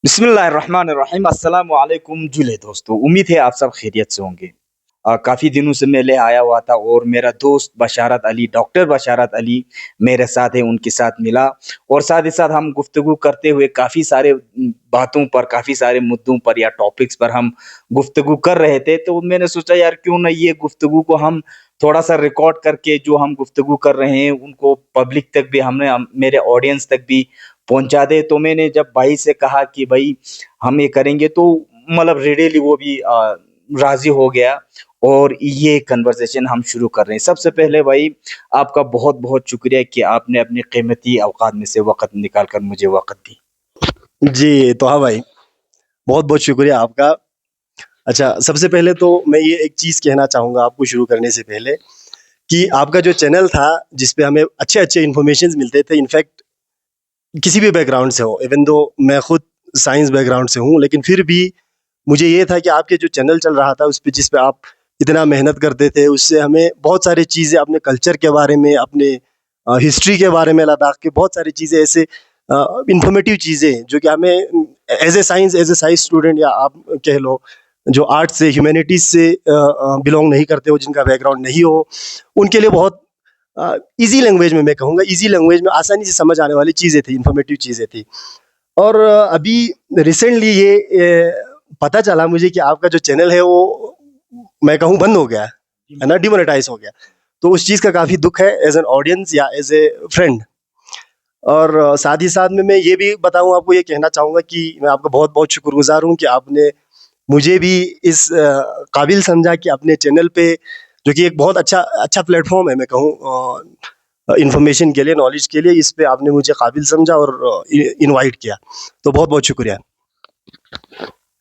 बिस्मिल्लाहिर्रहमानिर्रहीम अस्सलाम वालेकुम जुले दोस्तों, उम्मीद है आप सब खैरियत से होंगे। काफ़ी दिनों से मैं ले आया हुआ था और मेरा दोस्त बशारत अली, डॉक्टर बशारत अली मेरे साथ है, उनके साथ मिला और साथ ही साथ हम गुफ्तगू करते हुए काफ़ी सारे बातों पर, काफ़ी सारे मुद्दों पर या टॉपिक्स पर हम गुफ्तगू कर रहे थे। तो मैंने सोचा यार क्यों ना ये गुफ्तगू को हम थोड़ा-सा रिकॉर्ड करके जो हम गुफ्तगू कर रहे हैं उनको पब्लिक तक भी मेरे ऑडियंस तक भी पहुँचा दें। तो मैंने जब भाई से कहा कि भाई हम ये करेंगे तो मतलब रेडियली वो भी राज़ी हो गया और ये कन्वर्सेशन हम शुरू कर रहे हैं। सबसे पहले भाई आपका बहुत-बहुत शुक्रिया कि आपने अपने कीमती औकात में से वक़्त निकाल कर मुझे वक़्त दी। जी, तो हाँ भाई, बहुत-बहुत शुक्रिया आपका। अच्छा, सबसे पहले तो मैं ये एक चीज़ कहना चाहूँगा आपको शुरू करने से पहले कि आपका जो चैनल था, जिस पे हमें अच्छे-अच्छे इन्फॉर्मेशंस मिलते थे, इनफैक्ट किसी भी बैकग्राउंड से हो, इवन दो मैं खुद साइंस बैकग्राउंड से हूँ, लेकिन फिर भी मुझे ये था कि आपके जो चैनल चल रहा था, उस पे जिस पे आप इतना मेहनत करते थे, उससे हमें बहुत सारी चीज़ें अपने कल्चर के बारे में, अपने हिस्ट्री के बारे में, लद्दाख के बहुत सारी चीज़ें ऐसे इन्फॉर्मेटिव चीज़ें जो कि हमें एज़ ए साइंस स्टूडेंट या आप कह लो, जो आर्ट्स से, ह्यूमैनिटीज़ से बिलॉन्ग नहीं करते हो, जिनका बैकग्राउंड नहीं हो, उनके लिए बहुत ईज़ी लैंग्वेज में मैं कहूँगा, ईज़ी लैंग्वेज में आसानी से समझ आने वाली चीज़ें थी, इन्फॉर्मेटिव चीज़ें थी। और अभी रिसेंटली ये पता चला मुझे कि आपका जो चैनल है वो मैं कहूँ बंद हो गया है ना, डिमोनेटाइज हो गया। तो उस चीज़ का काफ़ी दुख है एज एन ऑडियंस या एज ए फ्रेंड। और साथ ही साथ में मैं ये भी बताऊँ, आपको ये कहना चाहूँगा कि मैं आपका बहुत बहुत शुक्रगुजार हूँ कि आपने मुझे भी इस काबिल समझा कि अपने चैनल पे, जो कि एक बहुत अच्छा अच्छा प्लेटफॉर्म है मैं कहूँ इंफॉर्मेशन के लिए, नॉलेज के लिए, इस पे आपने मुझे काबिल समझा और इनवाइट किया। तो बहुत बहुत शुक्रिया।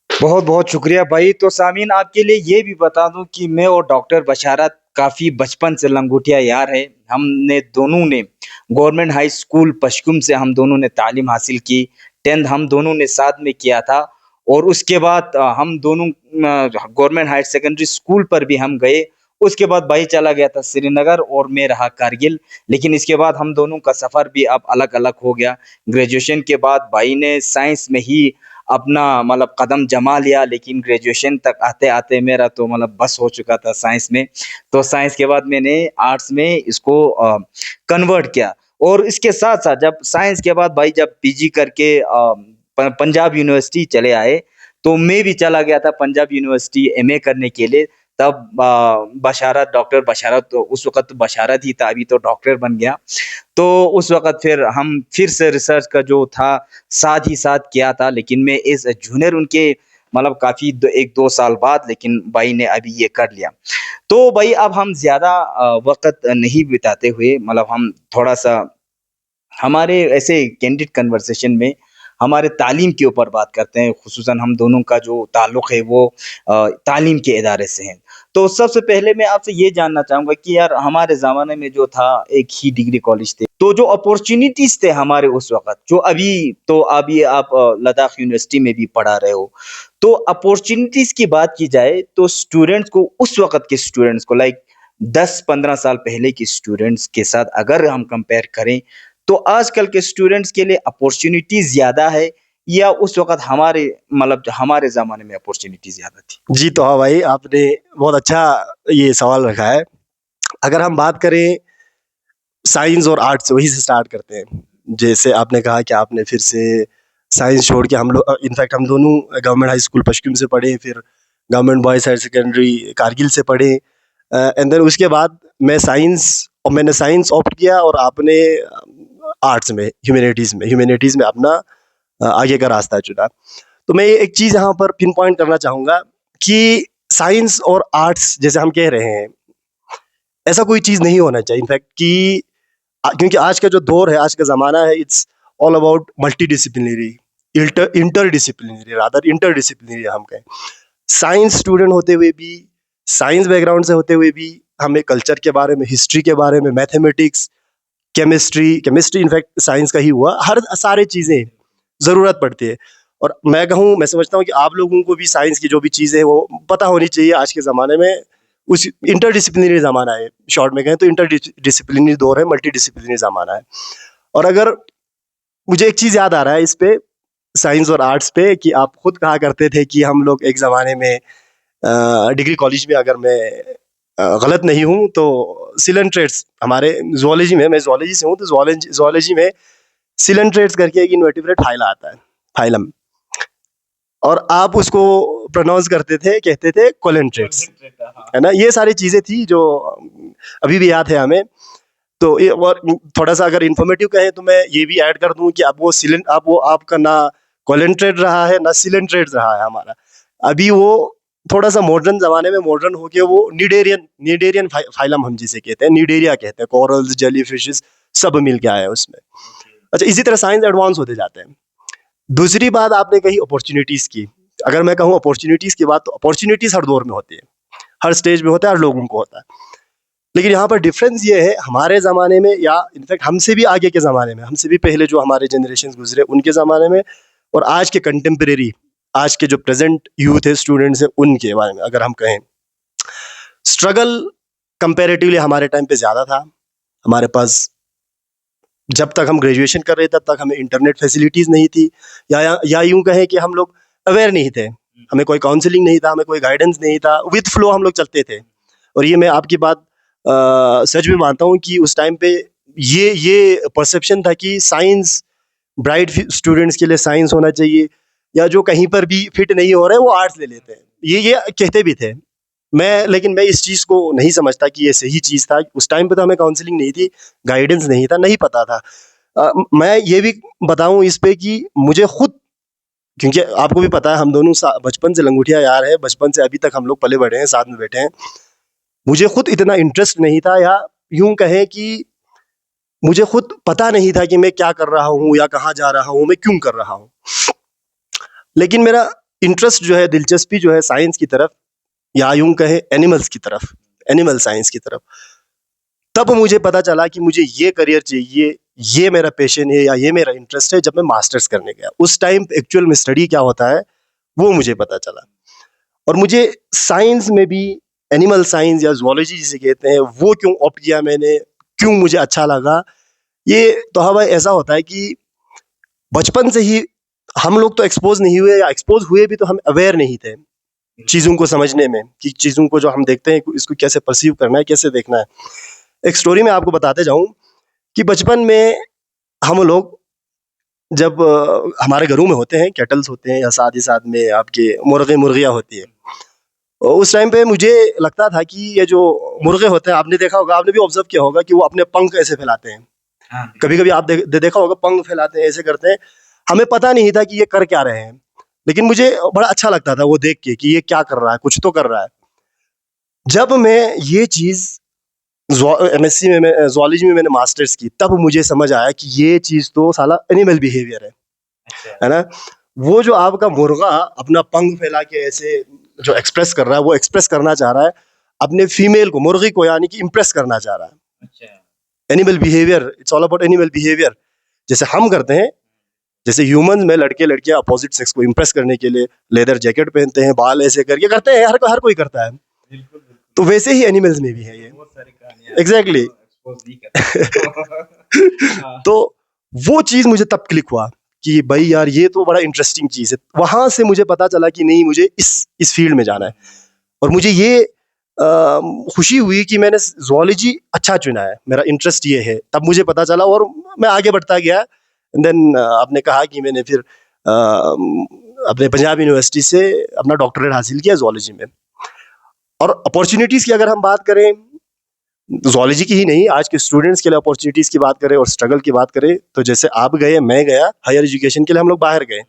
बहुत-बहुत शुक्रिया भाई। तो सामीन आपके लिए ये भी बता दूँ कि मैं और डॉक्टर बशारत काफ़ी बचपन से लंगोटिया यार हैं। हमने दोनों ने गवर्नमेंट हाई स्कूल पशकुम से हम दोनों ने तालीम हासिल की। 10th हम दोनों ने साथ में किया था और उसके बाद हम दोनों गवर्नमेंट हायर सेकेंडरी स्कूल पर भी हम गए। उसके बाद भाई चला गया था श्रीनगर और मैं रहा कारगिल। लेकिन इसके बाद हम दोनों का सफ़र भी अब अलग-अलग हो गया। ग्रेजुएशन के बाद भाई ने साइंस में ही अपना मतलब कदम जमा लिया, लेकिन ग्रेजुएशन तक आते-आते मेरा तो मतलब बस हो चुका था साइंस में। तो साइंस के बाद मैंने आर्ट्स में इसको कन्वर्ट किया और इसके साथ-साथ जब साइंस के बाद भाई जब पीजी करके पंजाब यूनिवर्सिटी चले आए, तो मैं भी चला गया था पंजाब यूनिवर्सिटी एमए करने के लिए। तब बशारत डॉक्टर बशारत तो उस वक़्त तो बशारत ही था, अभी तो डॉक्टर बन गया। तो उस वक़्त फिर से रिसर्च का जो था साथ ही साथ किया था, लेकिन मैं एज़ अ जूनियर उनके मतलब काफ़ी द 1-2 साल बाद, लेकिन भाई ने अभी ये कर लिया। तो भाई अब हम ज़्यादा वक़्त नहीं बिताते हुए मतलब हम थोड़ा-सा हमारे ऐसे कैंडिड कन्वर्सेशन में हमारे तालीम के ऊपर बात करते हैं, ख़ुसूसन हम दोनों का जो ताल्लुक़ है वो तालीम के इदारे से है। तो सबसे पहले मैं आपसे ये जानना चाहूँगा कि यार हमारे ज़माने में जो था एक ही डिग्री कॉलेज थे, तो जो अपॉर्च्युनिटीज़ थे हमारे उस वक़्त, जो अभी आप लद्दाख यूनिवर्सिटी में भी पढ़ा रहे हो। तो अपॉर्च्युनिटीज़ की बात की जाए तो स्टूडेंट्स को उस वक़्त के स्टूडेंट्स को लाइक 10-15 साल पहले के स्टूडेंट्स के साथ अगर हम कंपेयर करें तो आजकल के स्टूडेंट्स के लिए अपॉर्च्युनिटी ज़्यादा है या उस वक़्त हमारे ज़माने में अपॉर्च्युनिटी ज़्यादा थी? जी, तो हाँ भाई, आपने बहुत अच्छा ये सवाल रखा है। अगर हम बात करें साइंस और आर्ट्स, वहीं से स्टार्ट करते हैं। जैसे आपने कहा कि आपने फिर से साइंस छोड़ के, हम लोग इनफैक्ट हम दोनों गवर्नमेंट हाई स्कूल पश्चिम से पढ़े, फिर government boys higher secondary Kargil से पढ़े, एंड देन उसके बाद मैंने साइंस ऑप्ट किया और आपने आर्ट्स में, ह्यूमैनिटीज़ में अपना आगे का रास्ता चुना। तो मैं ये एक चीज़ यहाँ पर पिन पॉइंट करना चाहूँगा कि साइंस और आर्ट्स जैसे हम कह रहे हैं, ऐसा कोई चीज़ नहीं होना चाहिए इनफैक्ट कि क्योंकि आज का जो दौर है, आज का ज़माना है, it's all about multidisciplinary, interdisciplinary, rather interdisciplinary हम कहें। साइंस स्टूडेंट होते हुए भी, साइंस बैकग्राउंड से होते हुए भी, हमें कल्चर के बारे में, हिस्ट्री के बारे में, मैथमेटिक्स, केमिस्ट्री इनफैक्ट साइंस का ही हुआ, हर सारे चीज़ें ज़रूरत पड़ती है। और मैं समझता हूँ कि आप लोगों को भी साइंस की जो भी चीज़ें हैं वो पता होनी चाहिए आज के ज़माने में। उस इंटरडिसिप्लिनरी ज़माना है, शॉर्ट में कहें तो इंटरडिसिप्लिनरी दौर है, मल्टीडिसिप्लिनरी ज़माना है। और अगर मुझे एक चीज़ याद आ रहा है इस पे, साइंस और आर्ट्स पे कि आप खुद कहा करते थे कि हम लोग एक ज़माने में डिग्री कॉलेज में, अगर मैं गलत नहीं हूँ तो सिलेंट्रेट्स हमारे जोलॉजी में, मैं जोलॉजी से हूँ तो जोलॉजी में सिलेंट्रेट्स करके एक इनवर्टिब्रेट फाइला आता है, फाइलम, और आप उसको प्रोनाउंस करते थे, कहते थे कोलेंट्रेट्स, है ना। ये सारी चीज़ें थी जो अभी भी याद है हमें। तो ये, और थोड़ा सा अगर इन्फॉर्मेटिव कहें तो मैं ये भी ऐड कर दूं कि अब वो आपका ना कोलेंट्रेट रहा है ना सिलेंट्रेट रहा है हमारा। अभी वो थोड़ा सा मॉडर्न जमाने में मॉडर्न होके वो निडेरियन फाइलम हम जिसे कहते हैं, निडेरिया कहते हैं, कोरल्स, जेली फिशेस सब मिल के आए हैं उसमें। अच्छा, इसी तरह साइंस एडवांस होते जाते हैं। दूसरी बात आपने कही अपॉर्चुनिटीज की। अगर मैं कहूँ अपॉर्चुनिटीज की बात, तो अपॉर्चुनिटीज हर दौर में होती है, हर स्टेज में होता है, हर लोगों को होता है। लेकिन यहाँ पर डिफरेंस ये है, हमारे ज़माने में या इनफैक्ट हमसे भी आगे के ज़माने में, हमसे भी पहले जो हमारे जनरेशन गुजरे उनके ज़माने में, और आज के कंटेम्प्रेरी, आज के जो प्रेजेंट यूथ है, स्टूडेंट्स हैं, उनके बारे में अगर हम कहें, स्ट्रगल कंपैरेटिवली हमारे टाइम पे ज़्यादा था। हमारे पास जब तक हम ग्रेजुएशन कर रहे तब तक हमें इंटरनेट फैसिलिटीज़ नहीं थी, या यूं कहें कि हम लोग अवेयर नहीं थे, हमें कोई काउंसलिंग नहीं था, हमें कोई गाइडेंस नहीं था, विद फ्लो हम लोग चलते थे। और ये मैं आपकी बात सच में मानता हूँ कि उस टाइम पे ये परसेप्शन था कि साइंस, ब्राइट स्टूडेंट्स के लिए साइंस होना चाहिए, या जो कहीं पर भी फिट नहीं हो रहे वो आर्ट्स ले लेते हैं, ये कहते भी थे। लेकिन मैं इस चीज़ को नहीं समझता कि ये सही चीज़ था। उस टाइम पे तो हमें काउंसलिंग नहीं थी, गाइडेंस नहीं था, नहीं पता था। मैं ये भी बताऊं इस पे कि मुझे खुद, क्योंकि आपको भी पता है हम दोनों बचपन से लंगूटिया यार है, बचपन से अभी तक हम लोग पले बढ़े हैं, साथ में बैठे हैं। मुझे खुद इतना इंटरेस्ट नहीं था, या यूं कहें कि मुझे खुद पता नहीं था कि मैं क्या कर रहा हूँ या कहाँ जा रहा हूँ, मैं क्यों कर रहा हूँ। लेकिन मेरा इंटरेस्ट जो है, दिलचस्पी जो है साइंस की तरफ, या यूं कहे एनिमल्स की तरफ, एनिमल साइंस की तरफ, तब मुझे पता चला कि मुझे ये करियर चाहिए, ये मेरा पैशन है या ये मेरा इंटरेस्ट है, जब मैं मास्टर्स करने गया। उस टाइम एक्चुअल में स्टडी क्या होता है वो मुझे पता चला। और मुझे साइंस में भी, एनिमल साइंस या जूलॉजी जिसे कहते हैं, वो क्यों ऑप्ट किया मैंने, क्यों मुझे अच्छा लगा, ये तो हवा ऐसा होता है कि बचपन से ही हम लोग तो एक्सपोज नहीं हुए, या एक्सपोज हुए भी तो हम अवेयर नहीं थे चीज़ों को समझने में, कि चीज़ों को जो हम देखते हैं इसको कैसे परसीव करना है, कैसे देखना है। एक स्टोरी में आपको बताते जाऊं कि बचपन में हम लोग जब हमारे घरों में होते हैं, कैटल्स होते हैं, या साथ ही साथ में आपके मुर्गियाँ होती है, उस टाइम पे मुझे लगता था कि ये जो मुर्गे होते हैं, आपने देखा होगा, आपने भी ऑब्जर्व किया होगा कि वो अपने पंख ऐसे फैलाते हैं। हाँ, कभी कभी आप देखा होगा, पंख फैलाते हैं, ऐसे करते हैं। हमें पता नहीं था कि ये कर क्या रहे हैं, लेकिन मुझे बड़ा अच्छा लगता था वो देख के कि ये क्या कर रहा है, कुछ तो कर रहा है। जब मैं ये चीज़ एमएससी में, जूलॉजी में मैंने मास्टर्स की, तब मुझे समझ आया कि ये चीज़ तो साला एनिमल बिहेवियर है, है ना। वो जो आपका मुर्गा अपना पंख फैला के ऐसे जो एक्सप्रेस कर रहा है, वो एक्सप्रेस करना चाह रहा है अपने फीमेल को, मुर्गी को, यानी कि इम्प्रेस करना चाह रहा है। Animal behaviour, it's all about animal behaviour. जैसे हम करते हैं, जैसे ह्यूमन में लड़के लड़कियां अपोजिट सेक्स को इम्प्रेस करने के लिए लेदर जैकेट पहनते हैं, बाल ऐसे करके करते हैं, हर कोई करता है। तो वैसे ही एनिमल्स में भी है ये, एग्जैक्टली। तो वो चीज मुझे तब क्लिक हुआ कि भाई यार ये तो बड़ा इंटरेस्टिंग चीज है। वहां से मुझे पता चला कि नहीं, मुझे इस फील्ड में जाना है। और मुझे ये खुशी हुई कि मैंने जूलॉजी अच्छा चुना है, मेरा इंटरेस्ट ये है, तब मुझे पता चला और मैं आगे बढ़ता गया। देन आपने कहा कि मैंने फिर अपने पंजाब यूनिवर्सिटी से अपना डॉक्टरेट हासिल किया जूलॉजी में। और अपॉर्चुनिटीज़ की अगर हम बात करें, जूलॉजी की ही नहीं, आज के स्टूडेंट्स के लिए अपॉर्चुनिटीज़ की बात करें और स्ट्रगल की बात करें, तो जैसे आप गए, मैं गया, हायर एजुकेशन के लिए हम लोग बाहर गए।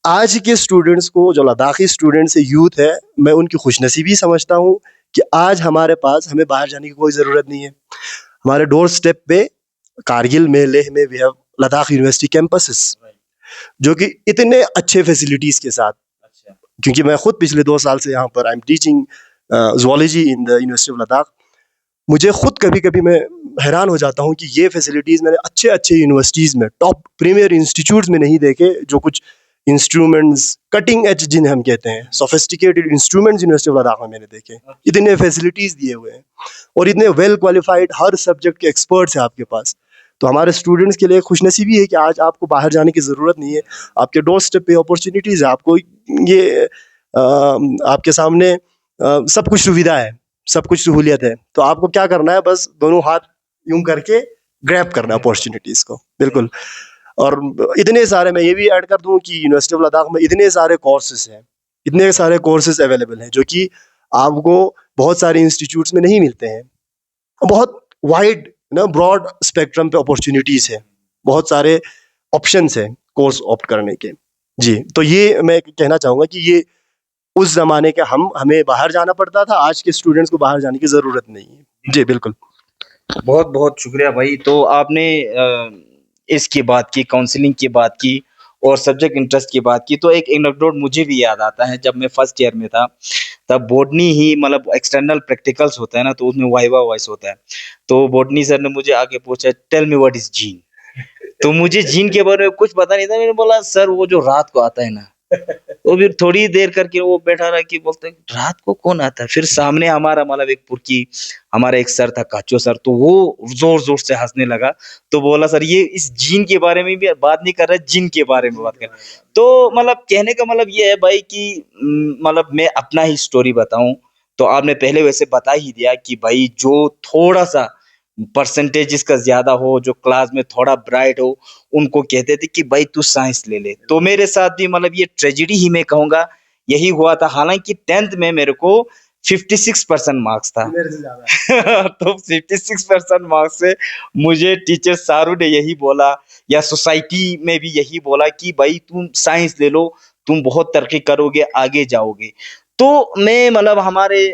आज के स्टूडेंट्स को, जो लद्दाखी स्टूडेंट्स है, यूथ है, मैं उनकी खुशनसीबी समझता हूँ कि आज हमारे पास, हमें बाहर जाने की कोई ज़रूरत नहीं है। हमारे डोर स्टेप पे कारगिल में, लेह में we have Ladakh university campuses, जो कि इतने अच्छे फैसिलिटीज़ के साथ। क्योंकि मैं खुद पिछले 2 साल से यहाँ पर I am teaching zoology in the university of Ladakh. मुझे खुद कभी कभी मैं हैरान हो जाता हूँ कि ये फैसिलिटीज़ मैंने अच्छे अच्छे यूनिवर्सिटीज़ में, टॉप प्रीमियर इंस्टीट्यूट्स में नहीं देखे। जो कुछ इंस्ट्रूमेंट्स, कटिंग एज जिन्हें हम कहते हैं, sophisticated instruments university of Ladakh में मैंने देखे। इतने फैसिलिटीज़ दिए हुए हैं और इतने वेल क्वालिफाइड, हर सब्जेक्ट के एक्सपर्ट्स हैं आपके पास। तो हमारे स्टूडेंट्स के लिए खुशनसीबी है कि आज आपको बाहर जाने की ज़रूरत नहीं है, आपके डोर स्टेप पे अपॉर्चुनिटीज़ है, आपको ये आपके सामने सब कुछ सुविधा है, सब कुछ सहूलियत है, तो आपको क्या करना है, बस दोनों हाथ यूं करके ग्रैब करना है अपॉर्चुनिटीज़ को, बिल्कुल। और इतने सारे, मैं ये भी ऐड कर दूं कि यूनिवर्सिटी ऑफ लद्दाख में इतने सारे कोर्सेज हैं, इतने सारे कोर्सेज अवेलेबल हैं जो कि आपको बहुत सारे इंस्टीट्यूट्स में नहीं मिलते हैं। बहुत वाइड ना ब्रॉड स्पेक्ट्रम पे अपॉर्चुनिटीज़ है, बहुत सारे ऑप्शंस हैं कोर्स ऑप्ट करने के। जी, तो ये मैं कहना चाहूँगा कि ये उस ज़माने के हमें बाहर जाना पड़ता था, आज के स्टूडेंट्स को बाहर जाने की ज़रूरत नहीं है। जी, बिल्कुल। बहुत बहुत शुक्रिया भाई। तो आपने इसकी बात की, काउंसलिंग की बात की और सब्जेक्ट इंटरेस्ट की बात की, तो एक एनेक्डोट मुझे भी याद आता है। जब मैं फर्स्ट ईयर में था तब बॉटनी ही मतलब एक्सटर्नल प्रैक्टिकल्स होता है ना, तो उसमें वाइवा वॉइस होता है। तो बॉटनी सर ने मुझे आके पूछा, tell me what is gene. तो मुझे जीन के बारे में कुछ पता नहीं था। मैंने बोला सर वो जो रात को आता है ना। तो फिर थोड़ी देर करके वो बैठा रहा कि बोलते रात को कौन आता है। फिर सामने हमारा मतलब एक पुरकी हमारा एक सर था, काचो सर, तो वो जोर जोर से हंसने लगा। तो बोला सर ये इस जीन के बारे में भी बात नहीं कर रहा, जिन के बारे में बात कर। तो मतलब कहने का मतलब ये है भाई कि मतलब मैं अपना ही स्टोरी बताऊं तो आपने पहले वैसे बता ही दिया कि भाई जो थोड़ा सा परसेंटेज इसका ज्यादा हो, जो क्लास में थोड़ा ब्राइट हो, उनको कहते थे कि भाई तू साइंस ले ले। तो मेरे साथ भी मतलब ये ट्रेजेडी ही मैं कहूंगा यही हुआ था। हालांकि 10th में मेरे को 56% मार्क्स था। मेरे से ज़्यादा। तो 56% मार्क्स से मुझे टीचर सारू ने यही बोला या सोसाइटी में भी यही बोला कि भाई तुम साइंस ले लो, तुम बहुत तरक्की करोगे, आगे जाओगे। तो मैं मतलब हमारे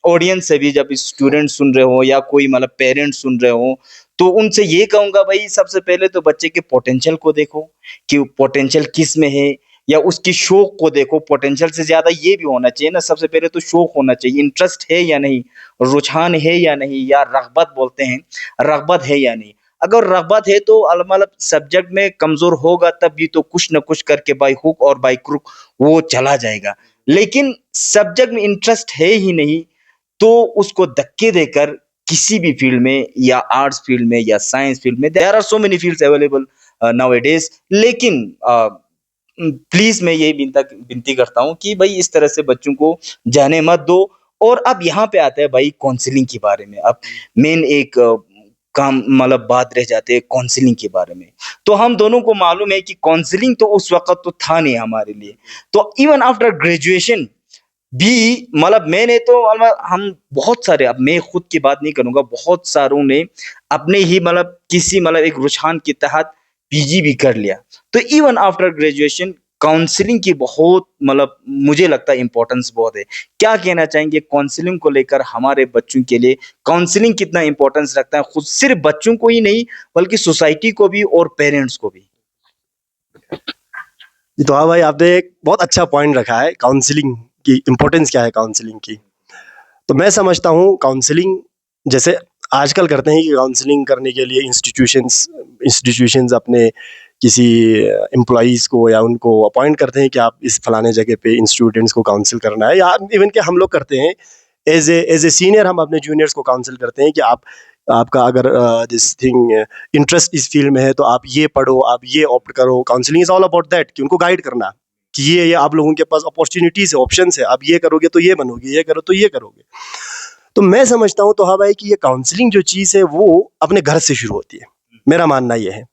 ऑडियंस से भी, जब स्टूडेंट सुन रहे हो या कोई मतलब पेरेंट्स सुन रहे हो, तो उनसे ये कहूंगा भाई सबसे पहले तो बच्चे के पोटेंशियल को देखो कि पोटेंशियल किस में है, या उसकी शौक को देखो। पोटेंशियल से ज्यादा ये भी होना चाहिए ना, सबसे पहले तो शौक होना चाहिए, इंटरेस्ट है या नहीं, रुझान है या नहीं, या रगबत बोलते हैं, रगबत है या नहीं। अगर रगबत है तो मतलब सब्जेक्ट में कमजोर होगा तब भी तो कुछ ना कुछ करके बाई हुक और बाई क्रुक वो चला जाएगा। लेकिन सब्जेक्ट में इंटरेस्ट है ही नहीं तो उसको धक्के देकर किसी भी फील्ड में, या आर्ट्स फील्ड में या साइंस फील्ड में, there are so many fields available nowadays. लेकिन प्लीज मैं यही विनती करता हूँ कि भाई इस तरह से बच्चों को जाने मत दो। और अब यहाँ पे आता है भाई काउंसलिंग के बारे में। अब मेन एक काम मतलब बात रह जाते हैं काउंसलिंग के बारे में। तो हम दोनों को मालूम है कि काउंसलिंग तो उस वक्त तो था नहीं हमारे लिए। तो इवन आफ्टर ग्रेजुएशन भी मतलब मैंने तो मतलब हम बहुत सारे, अब मैं खुद की बात नहीं करूंगा, बहुत सारों ने अपने ही मतलब किसी मतलब एक रुझान के तहत पीजी भी कर लिया। तो इवन आफ्टर ग्रेजुएशन काउंसलिंग की बहुत मतलब मुझे लगता है इंपॉर्टेंस बहुत है। क्या कहना चाहेंगे काउंसलिंग को लेकर हमारे बच्चों के लिए? काउंसलिंग कितना इंपॉर्टेंस रखता है, खुद सिर्फ बच्चों को ही नहीं बल्कि सोसाइटी को भी और पेरेंट्स को भी। जी, तो हाँ भाई, आपने एक बहुत अच्छा पॉइंट रखा है, काउंसलिंग की इम्पोर्टेंस क्या है काउंसलिंग की। तो मैं समझता हूँ काउंसलिंग जैसे आजकल करते हैं कि काउंसलिंग करने के लिए इंस्टीट्यूशंस अपने किसी एम्प्लॉयज़ को या उनको अपॉइंट करते हैं कि आप इस फलाने जगह पे इन स्टूडेंट्स को काउंसिल करना है, या इवन कि हम लोग करते हैं एज ए सीनियर, हम अपने जूनियर्स को काउंसिल करते हैं कि आपका अगर दिस थिंग इंटरेस्ट इस फील्ड में है तो आप ये पढ़ो, आप ये ऑप्ट करो। Counselling is all about that, कि उनको गाइड करना कि ये आप लोगों के पास अपॉर्चुनिटीज है, ऑप्शंस है, आप ये करोगे तो ये बनोगे, ये करो तो ये करोगे। तो मैं समझता हूँ तो हाँ भाई कि ये काउंसलिंग जो चीज़ है वो अपने घर से शुरू होती है। मेरा मानना ये है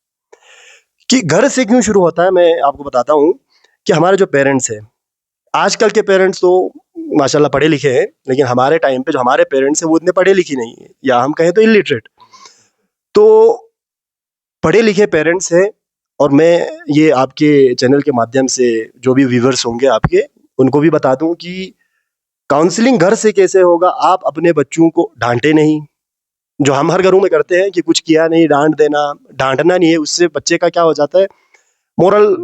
कि घर से क्यों शुरू होता है, मैं आपको बताता हूँ कि हमारे जो पेरेंट्स हैं, आजकल के पेरेंट्स तो माशाल्लाह पढ़े लिखे हैं, लेकिन हमारे टाइम पे जो हमारे पेरेंट्स हैं वो इतने पढ़े लिखे नहीं है, या हम कहें तो इलिटरेट। तो पढ़े लिखे पेरेंट्स हैं, और मैं ये आपके चैनल के माध्यम से जो भी व्यूवर्स होंगे आपके, उनको भी बता दूं कि काउंसलिंग घर से कैसे होगा। आप अपने बच्चों को डांटे नहीं, जो हम हर घरों में करते हैं कि कुछ किया नहीं डांट देना। डांटना नहीं है, उससे बच्चे का क्या हो जाता है, मोरल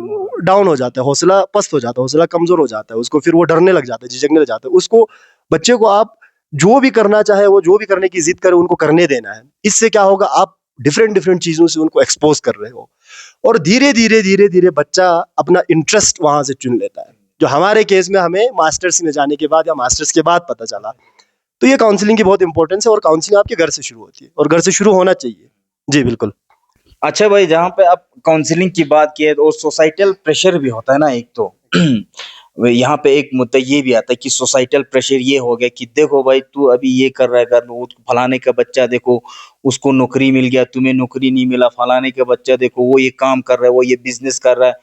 डाउन हो जाता है, हौसला पस्त हो जाता है, हौसला कमजोर हो जाता है, उसको फिर वो डरने लग जाता है, झिझकने लग जाता है। उसको बच्चे को आप जो भी करना चाहे, वो जो भी करने की जिद करे, उनको करने देना है। इससे क्या होगा, आप डिफरेंट डिफरेंट चीजों से उनको एक्सपोज कर रहे हो, और धीरे धीरे धीरे धीरे बच्चा अपना इंटरेस्ट वहां से चुन लेता है, जो हमारे केस में हमें मास्टर्स में जाने के बाद या मास्टर्स के बाद पता चला। तो ये काउंसलिंग की बहुत इंपॉर्टेंस है, और काउंसलिंग आपके घर से शुरू होती है, और घर से शुरू होना चाहिए। जी बिल्कुल। अच्छा भाई, जहाँ पे आप काउंसलिंग की बात की है तो सोसाइटल प्रेशर भी होता है ना एक तो यहाँ पे एक मुद्दा ये भी आता है कि सोसाइटल प्रेशर ये हो गया कि देखो भाई, तू अभी ये कर रहा है, कर वो फलाने का बच्चा देखो, उसको नौकरी मिल गया, तुम्हें नौकरी नहीं मिला, फलाने का बच्चा देखो वो ये काम कर रहा है, वो ये बिजनेस कर रहा है,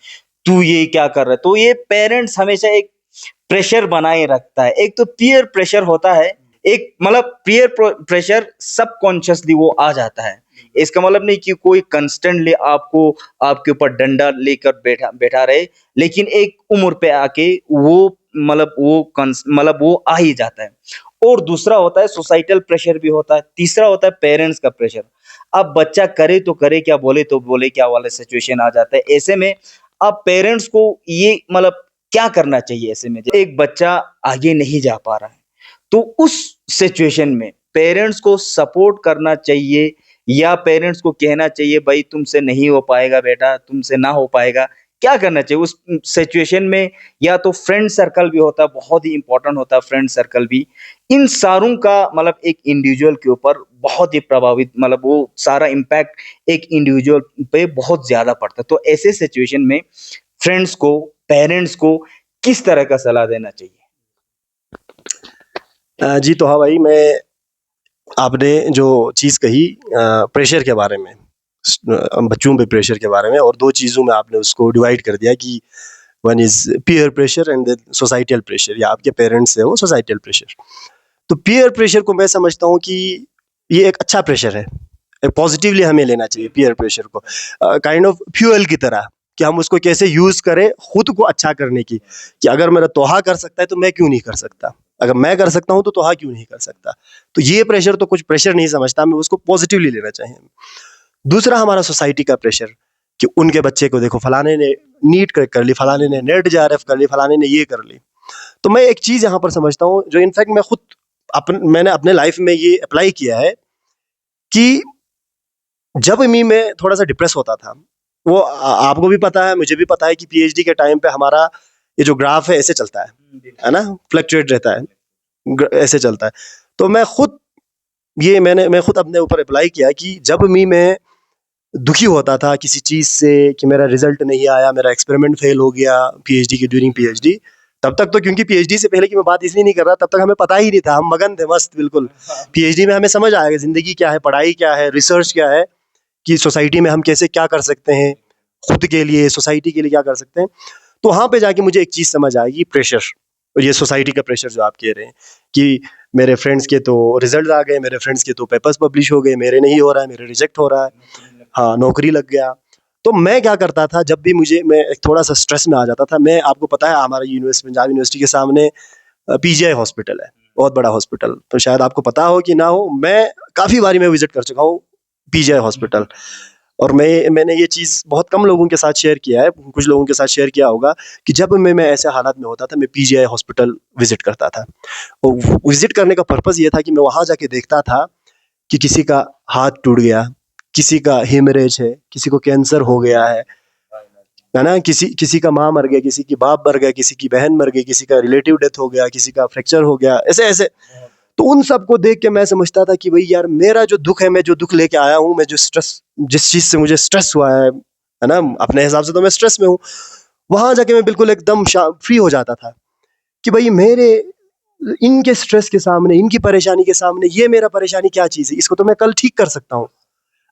तू ये क्या कर रहा है। तो ये पेरेंट्स हमेशा एक प्रेशर बनाए रखता है। एक तो पीयर प्रेशर होता है, एक मतलब पीयर प्रेशर सबकॉन्शियसली वो आ जाता है। इसका मतलब नहीं कि कोई कंस्टेंटली आपको आपके ऊपर डंडा लेकर बैठा बैठा रहे, लेकिन एक उम्र पे आके वो मतलब वो आ ही जाता है। और दूसरा होता है सोसाइटल प्रेशर भी होता है, तीसरा होता है पेरेंट्स का प्रेशर। अब बच्चा करे तो करे क्या, बोले तो बोले क्या वाला सिचुएशन आ जाता है। ऐसे में अब पेरेंट्स को ये मतलब क्या करना चाहिए ऐसे में, एक बच्चा आगे नहीं जा पा रहा है, तो उस सिचुएशन में पेरेंट्स को सपोर्ट करना चाहिए या पेरेंट्स को कहना चाहिए भाई तुमसे नहीं हो पाएगा बेटा, तुमसे ना हो पाएगा, क्या करना चाहिए उस सिचुएशन में। या तो फ्रेंड सर्कल भी होता है, बहुत ही इंपॉर्टेंट होता है फ्रेंड सर्कल भी। इन सारों का मतलब एक इंडिविजुअल के ऊपर बहुत ही प्रभावित, मतलब वो सारा इम्पैक्ट एक इंडिविजुअल पे बहुत ज्यादा पड़ता है। तो ऐसे सिचुएशन में फ्रेंड्स को, पेरेंट्स को किस तरह का सलाह देना चाहिए? जी तो हाँ भाई, मैं आपने जो चीज़ कही प्रेशर के बारे में, बच्चों पे प्रेशर के बारे में, और दो चीज़ों में आपने उसको डिवाइड कर दिया कि one is peer pressure and then societal pressure, या आपके पेरेंट्स से वो सोसाइटल प्रेशर। तो पीयर प्रेशर को मैं समझता हूँ कि ये एक अच्छा प्रेशर है, पॉजिटिवली हमें लेना चाहिए पीयर प्रेशर को, काइंड ऑफ फ्यूल की तरह, कि हम उसको कैसे यूज़ करें खुद को अच्छा करने की, कि अगर मेरा तोहा कर सकता है तो मैं क्यों नहीं कर सकता, अगर मैं कर सकता हूँ तो तोहा क्यों नहीं कर सकता। तो ये प्रेशर तो कुछ प्रेशर नहीं समझता मैं, उसको पॉजिटिवली लेना चाहिए। दूसरा हमारा सोसाइटी का प्रेशर, कि उनके बच्चे को देखो फलाने ने नीट क्रैक कर ली, फलाने ने नेट जेआरएफ कर ली, फलाने ने ये कर ली। तो मैं एक चीज़ यहाँ पर समझता हूँ जो इनफैक्ट मैं खुद मैंने अपने लाइफ में ये अप्लाई किया है, कि जब मैं थोड़ा सा डिप्रेस होता था, वो आपको भी पता है, मुझे भी पता है कि पीएचडी के टाइम पे हमारा ये जो ग्राफ है ऐसे चलता है ना, फ्लक्चुएट रहता है, ऐसे चलता है। तो मैं खुद मैं खुद अपने ऊपर अप्लाई किया कि जब मैं दुखी होता था किसी चीज़ से, कि मेरा रिजल्ट नहीं आया, मेरा एक्सपेरिमेंट फेल हो गया पीएचडी की ड्यूरिंग पीएचडी, तब तक तो, क्योंकि पीएचडी से पहले की मैं बात इसलिए नहीं कर रहा, तब तक हमें पता ही नहीं था, हम मगन थे मस्त बिल्कुल। पीएचडी में हमें समझ आएगा ज़िंदगी क्या है, पढ़ाई क्या है, रिसर्च क्या है, कि सोसाइटी में हम कैसे क्या कर सकते हैं, खुद के लिए, सोसाइटी के लिए क्या कर सकते हैं। तो वहाँ पे जाके मुझे एक चीज़ समझ आएगी, प्रेशर, और ये सोसाइटी का प्रेशर जो आप कह रहे हैं, कि मेरे फ्रेंड्स के तो रिजल्ट आ गए, मेरे फ्रेंड्स के तो पेपर्स पब्लिश हो गए, मेरे नहीं हो रहा है, मेरे रिजेक्ट हो रहा है, हाँ नौकरी लग गया। तो मैं क्या करता था, जब भी मैं एक थोड़ा सा स्ट्रेस में आ जाता था, मैं, आपको पता है हमारा यूनिवर्सिटी, पंजाब यूनिवर्सिटी के सामने पीजीआई हॉस्पिटल है, बहुत बड़ा हॉस्पिटल, तो शायद आपको पता हो कि ना हो, मैं काफ़ी बारी मैं विजिट कर चुका हूँ पीजीआई हॉस्पिटल। और मैंने ये चीज़ बहुत कम लोगों के साथ शेयर किया है, कुछ लोगों के साथ शेयर किया होगा, कि जब मैं ऐसे हालात में होता था, मैं पीजीआई हॉस्पिटल विजिट करता था। और विजिट करने का पर्पज़ ये था कि मैं वहाँ जाके देखता था कि किसी का हाथ टूट गया, किसी का हेमरेज है, किसी को कैंसर हो गया है ना, किसी किसी का माँ मर गया, किसी की बाप मर गया, किसी की बहन मर गई, किसी का रिलेटिव डेथ हो गया, किसी का फ्रैक्चर हो गया, ऐसे ऐसे। तो उन सबको देख के मैं समझता था कि भाई यार, मेरा जो दुख है, मैं जो दुख लेके आया हूँ, मैं जो स्ट्रेस, जिस चीज़ से मुझे स्ट्रेस हुआ है ना, अपने हिसाब से तो मैं स्ट्रेस में हूँ, वहाँ जाके मैं बिल्कुल एकदम फ्री हो जाता था, कि भाई मेरे इनके स्ट्रेस के सामने, इनकी परेशानी के सामने, ये मेरा परेशानी क्या चीज़ है, इसको तो मैं कल ठीक कर सकता हूँ।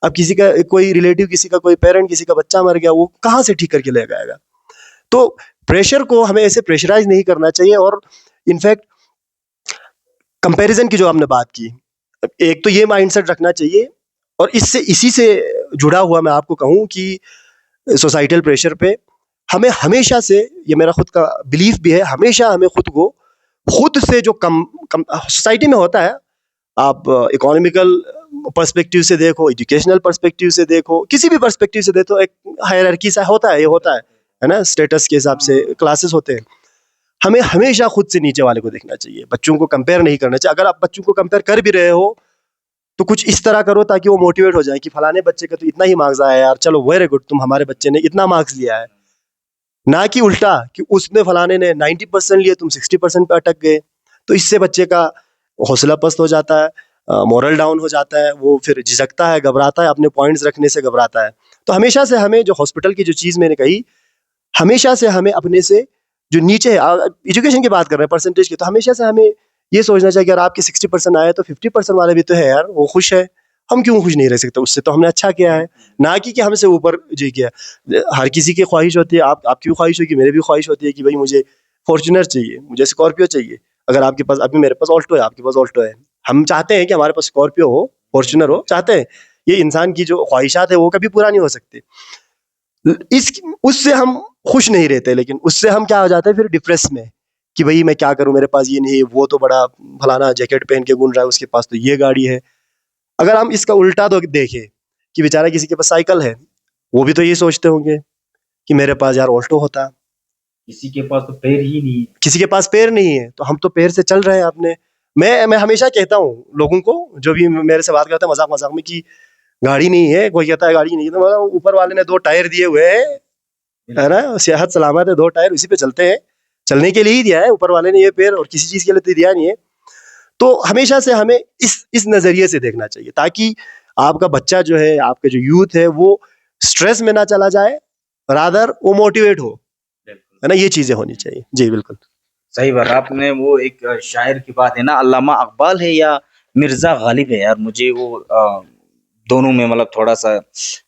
अब किसी का कोई रिलेटिव, किसी का कोई पेरेंट, किसी का बच्चा मर गया, वो कहाँ से ठीक करके ले आएगा। तो प्रेशर को हमें ऐसे प्रेशराइज नहीं करना चाहिए। और इनफैक्ट कंपैरिजन की जो आपने बात की, एक तो ये माइंडसेट रखना चाहिए, और इसी से जुड़ा हुआ मैं आपको कहूँ कि सोसाइटल प्रेशर पे हमें हमेशा से, ये मेरा खुद का बिलीफ भी है, हमेशा हमें खुद को, खुद से जो कम सोसाइटी में होता है, आप इकोनॉमिकल पर्सपेक्टिव से देखो, एजुकेशनल पर्सपेक्टिव से देखो, किसी भी पर्सपेक्टिव से देखो, एक हायरार्की सा होता है, ये होता है ना, स्टेटस के हिसाब से क्लासेस होते हैं। हमें हमेशा खुद से नीचे वाले को देखना चाहिए, बच्चों को कंपेयर नहीं करना चाहिए। अगर आप बच्चों को कंपेयर कर भी रहे हो, तो कुछ इस तरह करो ताकि वो मोटिवेट हो जाए, कि फलाने बच्चे का तो इतना ही मार्क्स आया यार, चलो वेरी गुड, तुम हमारे बच्चे ने इतना मार्क्स लिया है। ना कि उल्टा, कि उसने फलाने ने 90% लिए, तुम 60% पे अटक गए। तो इससे बच्चे का हौसला पस्त हो जाता है, मोरल डाउन हो जाता है, वो फिर झिझकता है, घबराता है, अपने पॉइंट्स रखने से घबराता है। तो हमेशा से हमें, जो हॉस्पिटल की जो चीज़ मैंने कही, हमेशा से हमें अपने से जो नीचे है, एजुकेशन की बात कर रहे हैं परसेंटेज की, तो हमेशा से हमें ये सोचना चाहिए कि अगर आपके 60% आए तो 50% वाले भी तो है यार, वो खुश है, हम क्यों खुश नहीं रह सकते, उससे तो हमने अच्छा किया है। ना कि हमसे ऊपर जी किया। हर किसी की ख्वाहिश होती है, आपकी भी ख्वाहिश होगी, मेरी भी ख्वाहिश होती है कि भाई मुझे फॉर्च्यूनर चाहिए, मुझे स्कॉर्पियो चाहिए। अगर आपके पास, अभी मेरे पास ऑल्टो है, आपके पास ऑल्टो है, हम चाहते हैं कि हमारे पास स्कॉर्पियो हो, फॉर्च्यूनर हो, चाहते हैं। ये इंसान की जो ख्वाहिशात है वो कभी पूरा नहीं हो सकती। इस उससे हम खुश नहीं रहते, लेकिन उससे हम क्या हो जाते हैं फिर डिप्रेस में, कि भाई मैं क्या करूं, मेरे पास ये नहीं है, वो तो बड़ा फलाना जैकेट पहन के घूम रहा है, उसके पास तो ये गाड़ी है। अगर हम इसका उल्टा तो देखें कि बेचारा किसी के पास साइकिल है, वो भी तो ये सोचते होंगे कि मेरे पास यार ऑल्टो होता। किसी के पास तो पैर ही नहीं है। किसी के पास पैर नहीं है, तो हम तो पैर से चल रहे हैं अपने। मैं हमेशा कहता हूँ लोगों को, जो भी मेरे से बात करते हैं मजाक मजाक में, कि गाड़ी नहीं है, कोई कहता है गाड़ी नहीं है, तो मतलब ऊपर वाले ने 2 टायर दिए हुए हैं, है ना, सेहत सलामत है, 2 टायर, उसी पे चलते हैं। चलने के लिए ही दिया है ऊपर वाले ने ये पैर, और किसी चीज के लिए तो दिया नहीं है। तो हमेशा से हमें इस नजरिए से देखना चाहिए, ताकि आपका बच्चा जो है, आपका जो यूथ है, वो स्ट्रेस में ना चला जाए, रादर वो मोटिवेट हो, है ना, ये चीजें होनी चाहिए। जी बिल्कुल सही बात आपने, वो एक शायर की बात है ना, अल्लामा इकबाल है या मिर्जा गालिब है यार, मुझे वो दोनों में मतलब थोड़ा सा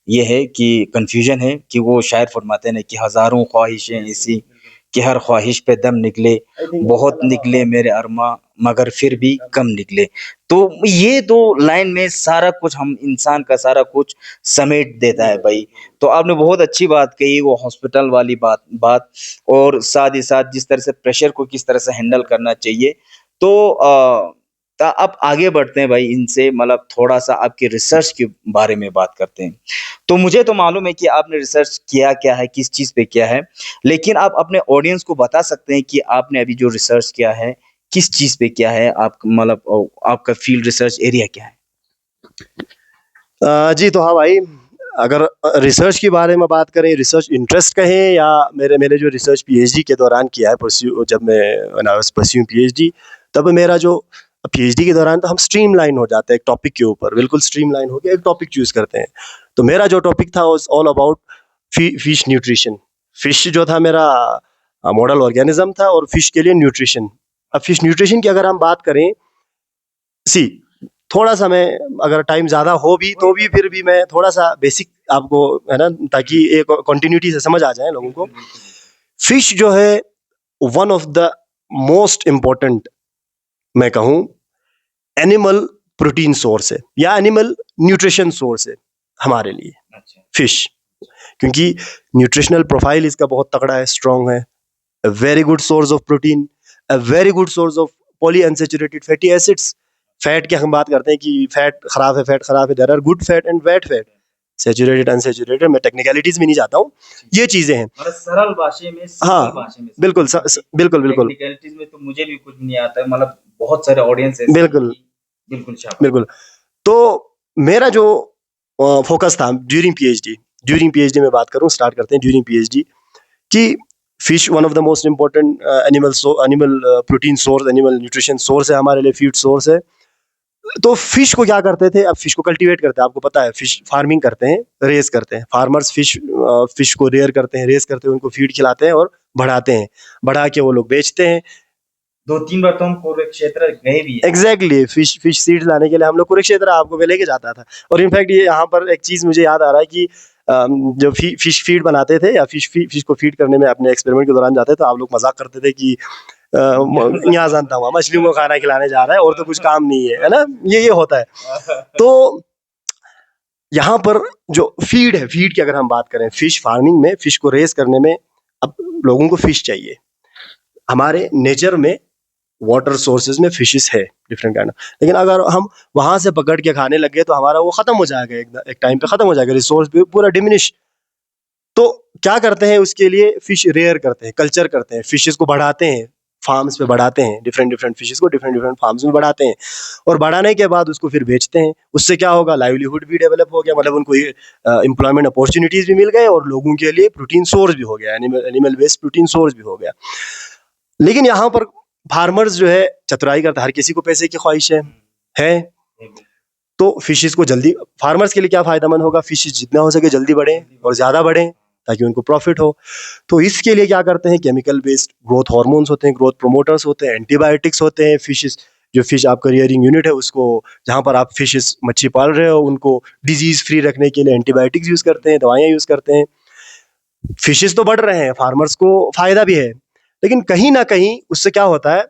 ये है कि कंफ्यूजन है, कि वो शायर फरमाते हैं कि हजारों ख्वाहिशें ऐसी कि हर ख्वाहिश पे दम निकले, बहुत निकले मेरे अरमा मगर फिर भी कम निकले। तो ये 2 लाइन में सारा कुछ, हम इंसान का सारा कुछ समेट देता है भाई। तो आपने बहुत अच्छी बात कही, वो हॉस्पिटल वाली बात, और साथ ही साथ जिस तरह से प्रेशर को किस तरह से हैंडल करना चाहिए। तो अब आगे बढ़ते हैं भाई इनसे, मतलब थोड़ा सा आपकी रिसर्च के बारे में बात करते हैं। तो मुझे तो मालूम है कि आपने रिसर्च किया क्या है, किस चीज पे किया है, लेकिन आप अपने ऑडियंस को बता सकते हैं कि आपने अभी जो रिसर्च किया है किस चीज पे किया है, आप मतलब आपका फील्ड रिसर्च एरिया क्या है? जी, तो हाँ भाई, अगर रिसर्च के बारे में बात करें, रिसर्च इंटरेस्ट कहें, या मैंने जो रिसर्च पीएचडी के दौरान किया है, जब मैं when I was pursuing PhD, तब मेरा जो पीएचडी के दौरान, तो हम स्ट्रीमलाइन हो जाते हैं एक टॉपिक के ऊपर, बिल्कुल स्ट्रीमलाइन होके एक टॉपिक चूज करते हैं। तो मेरा जो टॉपिक था was all about fish nutrition. Fish जो था मेरा मॉडल ऑर्गेनिज्म था, और फिश के लिए न्यूट्रिशन। अब फिश न्यूट्रिशन की अगर हम बात करें, सी थोड़ा सा मैं, अगर टाइम ज्यादा हो भी तो भी फिर भी मैं थोड़ा सा बेसिक आपको, है ना, ताकि एक कंटिन्यूटी से समझ आ जाए लोगों को। फिश जो है one of the most important, मैं कहूँ, एनिमल प्रोटीन सोर्स है, या एनिमल न्यूट्रिशन सोर्स है हमारे लिए अच्छा। फिश। क्योंकि न्यूट्रिशनल प्रोफाइल इसका बहुत तगड़ा है, स्ट्रॉन्ग है, a very good source of protein, a very good source of polyunsaturated fatty acids। Fat की हम बात करते हैं कि फैट खराब है, फैट खराब है, there are good fat and bad fat, saturated unsaturated, मैं टेक्निकलिटीज में नहीं जाता हूँ, ये चीजें हैं। मतलब सरल भाषा में, सिंपल हाँ भाषा में बिल्कुल, बिल्कुल बिल्कुल टेक्निकलिटीज में तो मुझे भी कुछ नहीं आता है, मतलब बहुत सारे ऑडियंस ऐसे हैं बिल्कुल कि बिल्कुल शाबाश। बिल्कुल। तो मेरा जो फोकस था ड्यूरिंग पीएचडी में बात करूं, स्टार्ट करते हैं ड्यूरिंग पीएचडी, कि fish one of the most important animal protein source, animal nutrition source है हमारे लिए, फीड सोर्स है। तो फिश को क्या करते थे, अब फिश को कल्टीवेट करते हैं, आपको पता है, फिश फार्मिंग करते हैं, रेस करते हैं, फार्मर्स फिश को रेयर करते हैं, रेस करते हैं, उनको फीड खिलाते हैं और बढ़ाते हैं, बढ़ा के वो लोग बेचते हैं। 2-3 बार तो हम कुरुक्षेत्र गए भी हैं। एग्जैक्टली, फिश सीड्स लाने के लिए हम लोग कुरुक्षेत्र आपको मैं लेके जाता था। और इनफैक्ट ये यहाँ पर एक चीज मुझे याद आ रहा है कि जो फिश फीड बनाते थे, या फिश को फीड करने में अपने एक्सपेरिमेंट के दौरान जाते, तो आप लोग मजाक करते थे कि यहाँ जानता हूँ, मछलियों को खाना खिलाने जा रहा है और तो कुछ काम नहीं है ना, ये होता है। तो यहाँ पर जो फीड है, फीड की अगर हम बात करें, फिश फार्मिंग में, फिश को रेस करने में, अब लोगों को फिश चाहिए। हमारे नेचर में वाटर सोर्सेज में फिशेस है डिफरेंट काइंड, लेकिन अगर हम वहां से पकड़ के खाने लग गए तो हमारा वो खत्म हो जाएगा, एक टाइम पे खत्म हो जाएगा, रिसोर्स भी पूरा डिमिनिश। तो क्या करते हैं उसके लिए, फिश रेयर करते हैं, कल्चर करते हैं, फिशेस को बढ़ाते हैं, फार्म्स पे बढ़ाते हैं, डिफरेंट फिशेस को डिफरेंट फार्म्स में बढ़ाते हैं, और बढ़ाने के बाद उसको फिर बेचते हैं। उससे क्या होगा, लाइवलीहुड भी डेवलप हो गया, मतलब उनको एम्प्लॉयमेंट अपॉर्चुनिटीज भी मिल गए, और लोगों के लिए प्रोटीन सोर्स भी हो गया, एनिमल बेस्ड प्रोटीन सोर्स भी हो गया। लेकिन यहाँ पर फार्मर्स जो है चतुराई करता है, हर किसी को पैसे की ख्वाहिश है, तो फिशेस को जल्दी, फार्मर्स के लिए क्या फायदेमंद होगा, फिशेस जितना हो सके जल्दी बढ़े और ज्यादा बढ़े ताकि उनको प्रॉफिट हो। तो इसके लिए क्या करते हैं, केमिकल बेस्ड ग्रोथ हार्मोन्स होते हैं, ग्रोथ प्रोमोटर्स होते हैं, एंटीबायोटिक्स होते हैं। फिशेस, जो फिश आपका रियरिंग यूनिट है उसको, जहां पर आप फिशेस मच्छी पाल रहे हो, उनको डिजीज फ्री रखने के लिए एंटीबायोटिक्स यूज करते हैं, दवाइयां यूज करते हैं। फिशेस तो बढ़ रहे हैं, फार्मर्स को फायदा भी है, लेकिन कहीं ना कहीं उससे क्या होता है,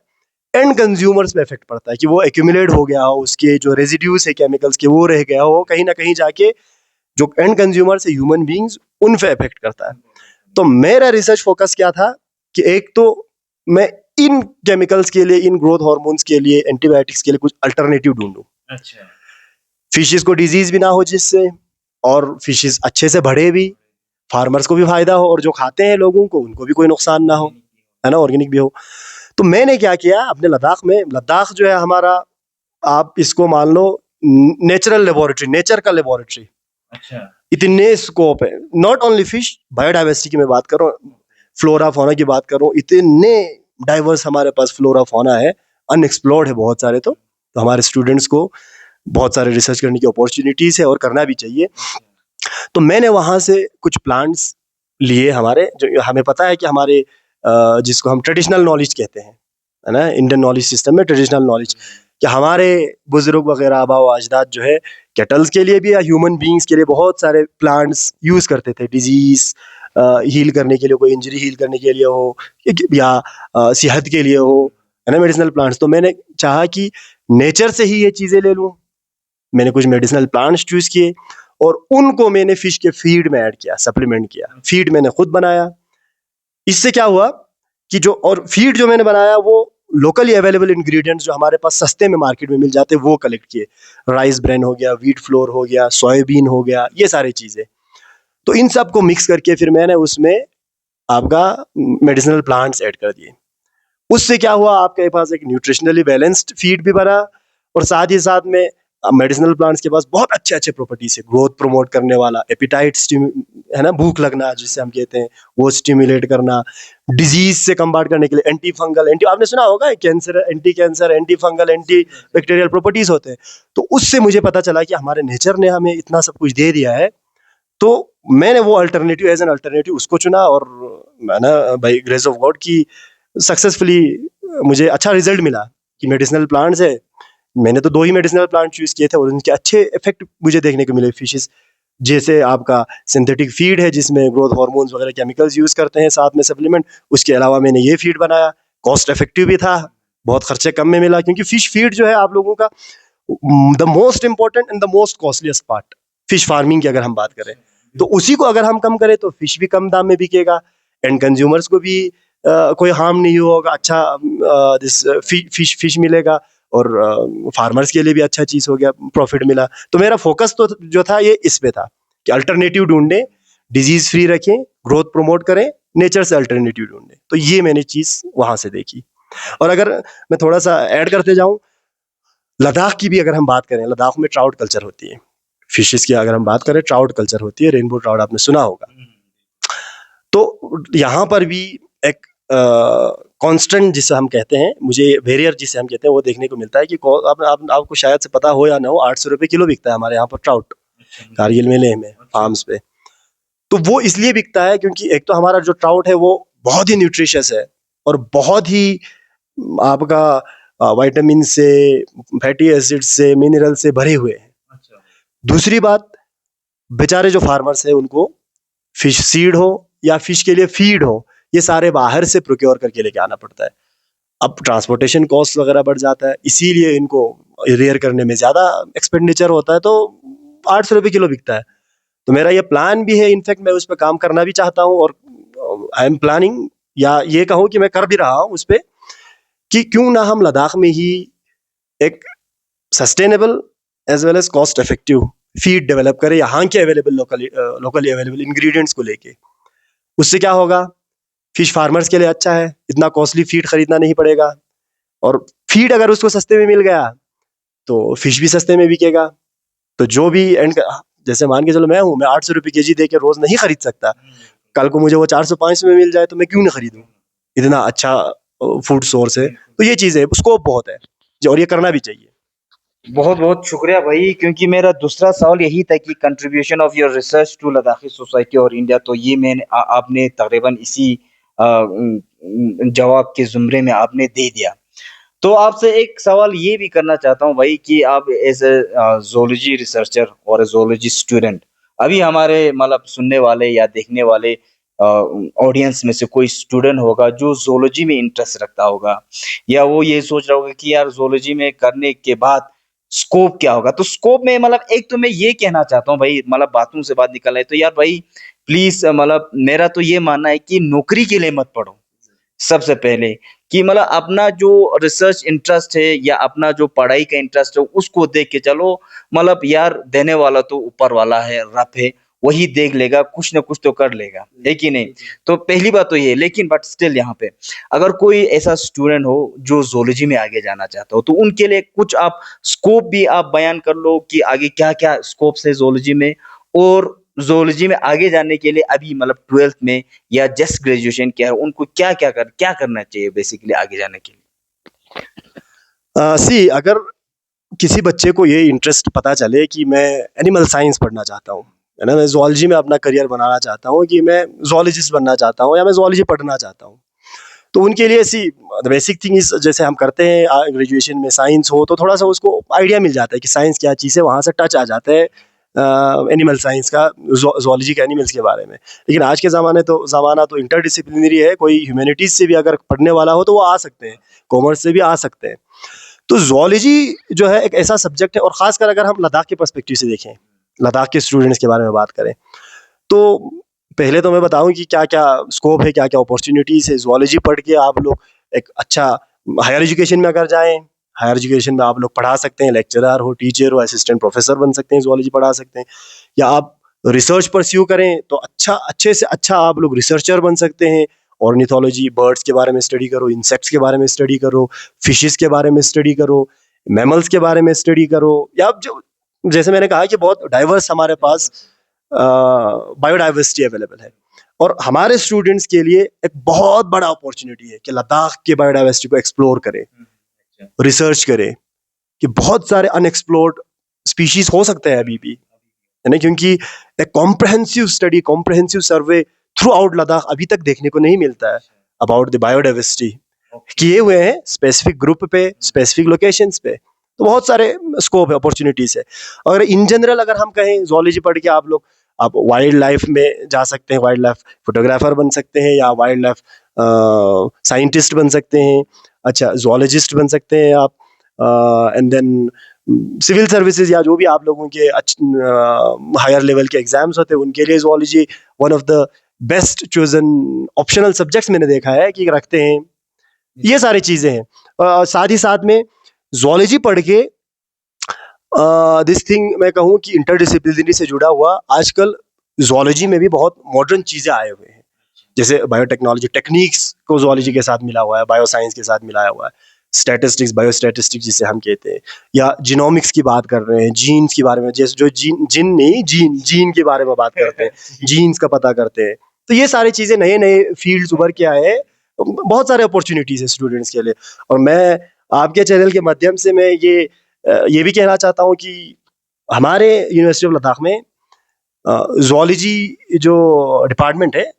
एंड कंज्यूमर्स पे इफेक्ट पड़ता है कि वो एक्यूमुलेट हो गया हो, उसके जो रेजिड्यूज है केमिकल्स के वो रह गया हो, कहीं ना कहीं जाके जो एंड कंज्यूमर्स है ह्यूमन बींग्स, उन पे इफेक्ट करता है। तो मेरा रिसर्च फोकस क्या था कि एक तो मैं इन केमिकल्स के लिए, इन ग्रोथ हार्मोन्स के लिए, एंटीबायोटिक्स के लिए कुछ अल्टरनेटिव ढूंढूं, अच्छा। फिशेस को डिजीज भी ना हो जिससे, और फिशेस अच्छे से बढ़े भी, फार्मर्स को भी फायदा हो, और जो खाते हैं लोगों को उनको भी कोई नुकसान ना हो, है ना, ऑर्गेनिक भी हो। तो मैंने क्या किया अपने लद्दाख में, लद्दाख जो है हमारा, आप इसको मान लो नेचुरल लेबोरेटरी, नेचर का लेबोरेटरी। अच्छा। इतने स्कोप है, नॉट ओनली फिश, बायोडाइवर्सिटी की मैं बात कर रहा हूँ, फ्लोरा फौना की बात कर रहा हूँ, इतने डाइवर्स हमारे पास फ्लोरा फौना है, अनएक्सप्लोर्ड है बहुत सारे। तो हमारे स्टूडेंट्स को बहुत सारे रिसर्च करने की अपॉर्चुनिटीज है और करना भी चाहिए। तो मैंने वहां से कुछ प्लांट्स लिए हमारे, जो हमें पता है कि हमारे जिसको हम ट्रेडिशनल नॉलेज कहते हैं, है ना, इंडियन नॉलेज सिस्टम में ट्रेडिशनल नॉलेज, कि हमारे बुजुर्ग वगैरह आबा व अजदाद जो है कैटल्स के लिए भी या ह्यूमन बींग्स के लिए बहुत सारे प्लांट्स यूज करते थे, डिजीज हील करने के लिए, कोई इंजरी हील करने के लिए हो, या सेहत के लिए हो, है ना, मेडिसिनल प्लांट्स। तो मैंने चाहा कि नेचर से ही ये चीजें ले लूं। मैंने कुछ मेडिसिनल प्लांट्स चूज किए और उनको मैंने फिश के फीड में ऐड किया, सप्लीमेंट किया। फीड मैंने खुद बनाया। इससे क्या हुआ कि जो, और फीड जो मैंने बनाया वो लोकली अवेलेबल इंग्रेडिएंट्स जो हमारे पास सस्ते में मार्केट में मिल जाते हैं वो कलेक्ट किए। राइस ब्रेन हो गया, व्हीट फ्लोर हो गया, सोयाबीन हो गया, ये सारी चीजें। तो इन सब को मिक्स करके फिर मैंने उसमें आपका मेडिसिनल प्लांट्स ऐड कर दिए। उससे क्या हुआ, आपके पास एक न्यूट्रिशनली बैलेंस्ड फीड भी बना, और साथ ही साथ में मेडिसिनल प्लांट्स के पास बहुत अच्छे अच्छे प्रॉपर्टीज है, ग्रोथ प्रमोट करने वाला, एपिटाइट, है ना, भूख लगना जिसे हम कहते हैं, वो स्टिमुलेट करना, डिजीज से कंबाट करने के लिए, एंटी फंगल, एंटी, आपने सुना होगा cancer, anti cancer, anti fungal, anti bacterial properties होते हैं। तो उससे मुझे पता चला कि हमारे नेचर ने हमें इतना सब कुछ दे दिया है। तो मैंने वो अल्टरनेटिव, एज एन अल्टरनेटिव उसको चुना, और मैंने बाई ग्रेस ऑफ गॉड की सक्सेसफुली मुझे अच्छा रिजल्ट मिला कि मेडिसिनल प्लांट्स है। मैंने तो 2 ही मेडिसिनल प्लांट चूज किए थे और उनके अच्छे इफेक्ट मुझे देखने को मिले फिशेस। जैसे आपका सिंथेटिक फीड है जिसमें ग्रोथ हार्मोन्स वगैरह केमिकल्स यूज करते हैं, साथ में सप्लीमेंट। उसके अलावा मैंने ये फीड बनाया, कॉस्ट इफेक्टिव भी था, बहुत खर्चे कम में मिला, क्योंकि फिश फीड जो है आप लोगों का the most important and the most costliest part fish farming की अगर हम बात करें, तो उसी को अगर हम कम करें तो फिश भी कम दाम में बिकेगा, एंड कंज्यूमर्स को भी कोई हार्म नहीं होगा, अच्छा फिश मिलेगा, और फार्मर्स के लिए भी अच्छा चीज हो गया, प्रॉफिट मिला। तो मेरा फोकस तो जो था ये इस पे था कि अल्टरनेटिव ढूंढें, डिजीज फ्री रखें, ग्रोथ प्रमोट करें, नेचर से अल्टरनेटिव ढूंढें। तो ये मैंने चीज वहां से देखी। और अगर मैं थोड़ा सा ऐड करते जाऊं, लद्दाख की भी अगर हम बात करें, लद्दाख में ट्राउट कल्चर होती है, फिशेस की अगर हम बात करें, ट्राउट कल्चर होती है, रेनबो ट्राउट आपने सुना होगा। तो यहाँ पर भी एक कांस्टेंट जिसे हम कहते हैं, मुझे वेरियर जिसे हम कहते हैं, वो देखने को मिलता है कि आपको शायद से पता हो या ना हो, 800 रुपए किलो बिकता है हमारे यहाँ पर ट्राउट, कारगिल में, लेह में, फार्म्स पे। तो वो इसलिए बिकता है क्योंकि एक तो हमारा जो ट्राउट है वो बहुत ही न्यूट्रिशियस है और बहुत ही आपका विटामिन से, फैटी एसिड से, मिनरल से भरे हुए हैं। दूसरी बात, बेचारे जो फार्मर्स है उनको फिश सीड हो या फिश के लिए फीड हो, ये सारे बाहर से प्रोक्योर करके लेके आना पड़ता है। अब ट्रांसपोर्टेशन कॉस्ट वगैरह बढ़ जाता है, इसीलिए इनको रेयर करने में ज्यादा एक्सपेंडिचर होता है, तो 800 रुपए किलो बिकता है। तो मेरा ये प्लान भी है, इनफैक्ट मैं उस पर काम करना भी चाहता हूँ, और आई एम प्लानिंग, या ये कहूँ कि मैं कर भी रहा हूँ उस पर, कि क्यों ना हम लद्दाख में ही एक sustainable as well as cost effective feed develop करें, यहाँ के अवेलेबल लोकली अवेलेबल इंग्रेडिएंट्स को लेके। उससे क्या होगा, फिश फार्मर्स के लिए अच्छा है, इतना कॉस्टली फीड खरीदना नहीं पड़ेगा, और फीड अगर उसको सस्ते में मिल गया तो फिश भी सस्ते में बिकेगा। तो जो भी एंड, जैसे मान के चलो मैं हूँ, मैं 800 रुपये केजी दे के रोज नहीं खरीद सकता, कल को मुझे वो 400-500 में मिल जाए तो मैं क्यों नहीं खरीदूं, इतना अच्छा फूड सोर्स है। तो ये चीज है, स्कोप बहुत है, और ये करना भी चाहिए। बहुत बहुत शुक्रिया भाई, क्योंकि मेरा दूसरा सवाल यही था कि contribution of your research to Ladakhi society और इंडिया, तो ये मैंने आपने तकरीबन इसी जवाब के जुमरे में आपने दे दिया। तो आपसे एक सवाल ये भी करना चाहता हूँ भाई कि आप एज ए जोलॉजी रिसर्चर और जोलॉजी स्टूडेंट, अभी हमारे मतलब सुनने वाले या देखने वाले ऑडियंस में से कोई स्टूडेंट होगा जो जोलॉजी में इंटरेस्ट रखता होगा, या वो ये सोच रहा होगा कि यार जोलॉजी में करने के बाद स्कोप क्या होगा। तो स्कोप में मतलब एक तो मैं ये कहना चाहता हूँ भाई, मतलब बातों से बात निकल है तो यार भाई प्लीज, मतलब मेरा तो ये मानना है कि नौकरी के लिए मत पढ़ो सबसे पहले, कि मतलब अपना जो रिसर्च इंटरेस्ट है या अपना जो पढ़ाई का इंटरेस्ट है उसको देख के चलो। मतलब यार देने वाला तो ऊपर वाला है, रब है, वही देख लेगा, कुछ ना कुछ तो कर लेगा, है कि नहीं। तो पहली बात तो ये, लेकिन बट स्टिल यहाँ पे अगर कोई ऐसा स्टूडेंट हो जो जोलॉजी में आगे जाना चाहता हो, तो उनके लिए कुछ आप स्कोप भी आप बयान कर लो कि आगे क्या क्या स्कोप्स है जोलॉजी में, और जोलॉजी में आगे जाने के लिए अभी मतलब 12th में या जस्ट ग्रेजुएशन क्या है, उनको क्या करना चाहिए बेसिकली आगे जाने के लिए। सी अगर किसी बच्चे को ये इंटरेस्ट पता चले कि मैं एनिमल साइंस पढ़ना चाहता हूँ, है ना, मैं जोलॉजी में अपना करियर बनाना चाहता हूँ, कि मैं जोलॉजिस्ट बनना चाहता हूँ या मैं जोलॉजी पढ़ना चाहता हूँ, तो उनके लिए ऐसी बेसिक थिंग इस जैसे हम करते हैं ग्रेजुएशन में साइंस हो तो थोड़ा सा उसको आइडिया मिल जाता है कि साइंस क्या चीज़ है, वहाँ से टच आ जाता है एनिमल साइंस का, जोलॉजी के एनिमल्स के बारे में। लेकिन आज के ज़माना तो इंटरडिसिप्लिनरी है, कोई ह्यूमैनिटीज़ से भी अगर पढ़ने वाला हो तो वो आ सकते हैं, कॉमर्स से भी आ सकते हैं। तो जोलॉजी जो है एक ऐसा सब्जेक्ट है, और ख़ासकर अगर हम लद्दाख के पर्सपेक्टिव से देखें, लद्दाख के स्टूडेंट्स के बारे में बात करें, तो पहले तो मैं बताऊं कि क्या क्या स्कोप है, क्या क्या अपॉर्चुनिटीज़ है। जोलॉजी पढ़ के आप लोग एक अच्छा हायर एजुकेशन में अगर जाएं, हायर एजुकेशन में आप लोग पढ़ा सकते हैं, लेक्चरर हो, टीचर हो, असिस्टेंट प्रोफेसर बन सकते हैं, जोलॉजी पढ़ा सकते हैं। या आप रिसर्च परस्यू करें तो अच्छे से अच्छा आप लोग रिसर्चर बन सकते हैं। ऑर्निथोलॉजी, बर्ड्स के बारे में स्टडी करो, इंसेक्ट्स के बारे में स्टडी करो, फिशेस के बारे में स्टडी करो, मैमल्स के बारे में स्टडी करो, या जो जैसे मैंने कहा कि बहुत डाइवर्स हमारे पास बायोडाइवर्सिटी अवेलेबल है। और हमारे स्टूडेंट्स के लिए एक बहुत बड़ा अपॉर्चुनिटी है कि लद्दाख के बायोडाइवर्सिटी को एक्सप्लोर करें, रिसर्च करें, कि बहुत सारे अनएक्सप्लोर्ड स्पीशीज हो सकते हैं अभी भी, है ना, क्योंकि एक कॉम्प्रहेंसिव स्टडी, कॉम्प्रहेंसिव सर्वे थ्रू आउट लद्दाख अभी तक देखने को नहीं मिलता है अबाउट द बायोडाइवर्सिटी, किए हुए हैं स्पेसिफिक ग्रुप पे, स्पेसिफिक लोकेशंस पे। तो बहुत सारे स्कोप है, अपॉर्चुनिटीज है। अगर इन जनरल अगर हम कहें जोलॉजी पढ़ के आप वाइल्ड लाइफ में जा सकते हैं, वाइल्ड लाइफ फोटोग्राफर बन सकते हैं, या वाइल्ड लाइफ साइंटिस्ट बन सकते हैं, अच्छा जोलॉजिस्ट बन सकते हैं आप, एंड देन सिविल सर्विसेज या जो भी आप लोगों के हायर लेवल के एग्जाम्स होते हैं उनके लिए zoology one of the best chosen optional subjects मैंने देखा है कि रखते हैं। ये सारी चीजें हैं। साथ ही साथ में जोलॉजी पढ़ के दिस थिंग मैं कहूँ कि इंटरडिसिप्लिनरी से जुड़ा हुआ आजकल जोलॉजी में भी बहुत मॉडर्न चीजें आए हुए हैं, जैसे बायोटेक्नोलॉजी टेक्निक्स को जोलॉजी के साथ मिला हुआ है, बायोसाइंस के साथ मिलाया हुआ है, स्टैटिस्टिक्स, बायोस्टैटिस्टिक्स जिसे हम कहते हैं, या जीनोमिक्स की बात कर रहे हैं, जीन्स के बारे में, जैसे जो जीन के बारे में बात करते हैं, जीन्स का पता करते हैं। तो ये सारी चीजें नए नए फील्ड्स उभर के आए हैं, बहुत सारे अपॉर्चुनिटीज है स्टूडेंट्स के लिए। और मैं आपके चैनल के माध्यम से मैं ये भी कहना चाहता हूँ कि हमारे यूनिवर्सिटी ऑफ लद्दाख में जोलॉजी जो डिपार्टमेंट है,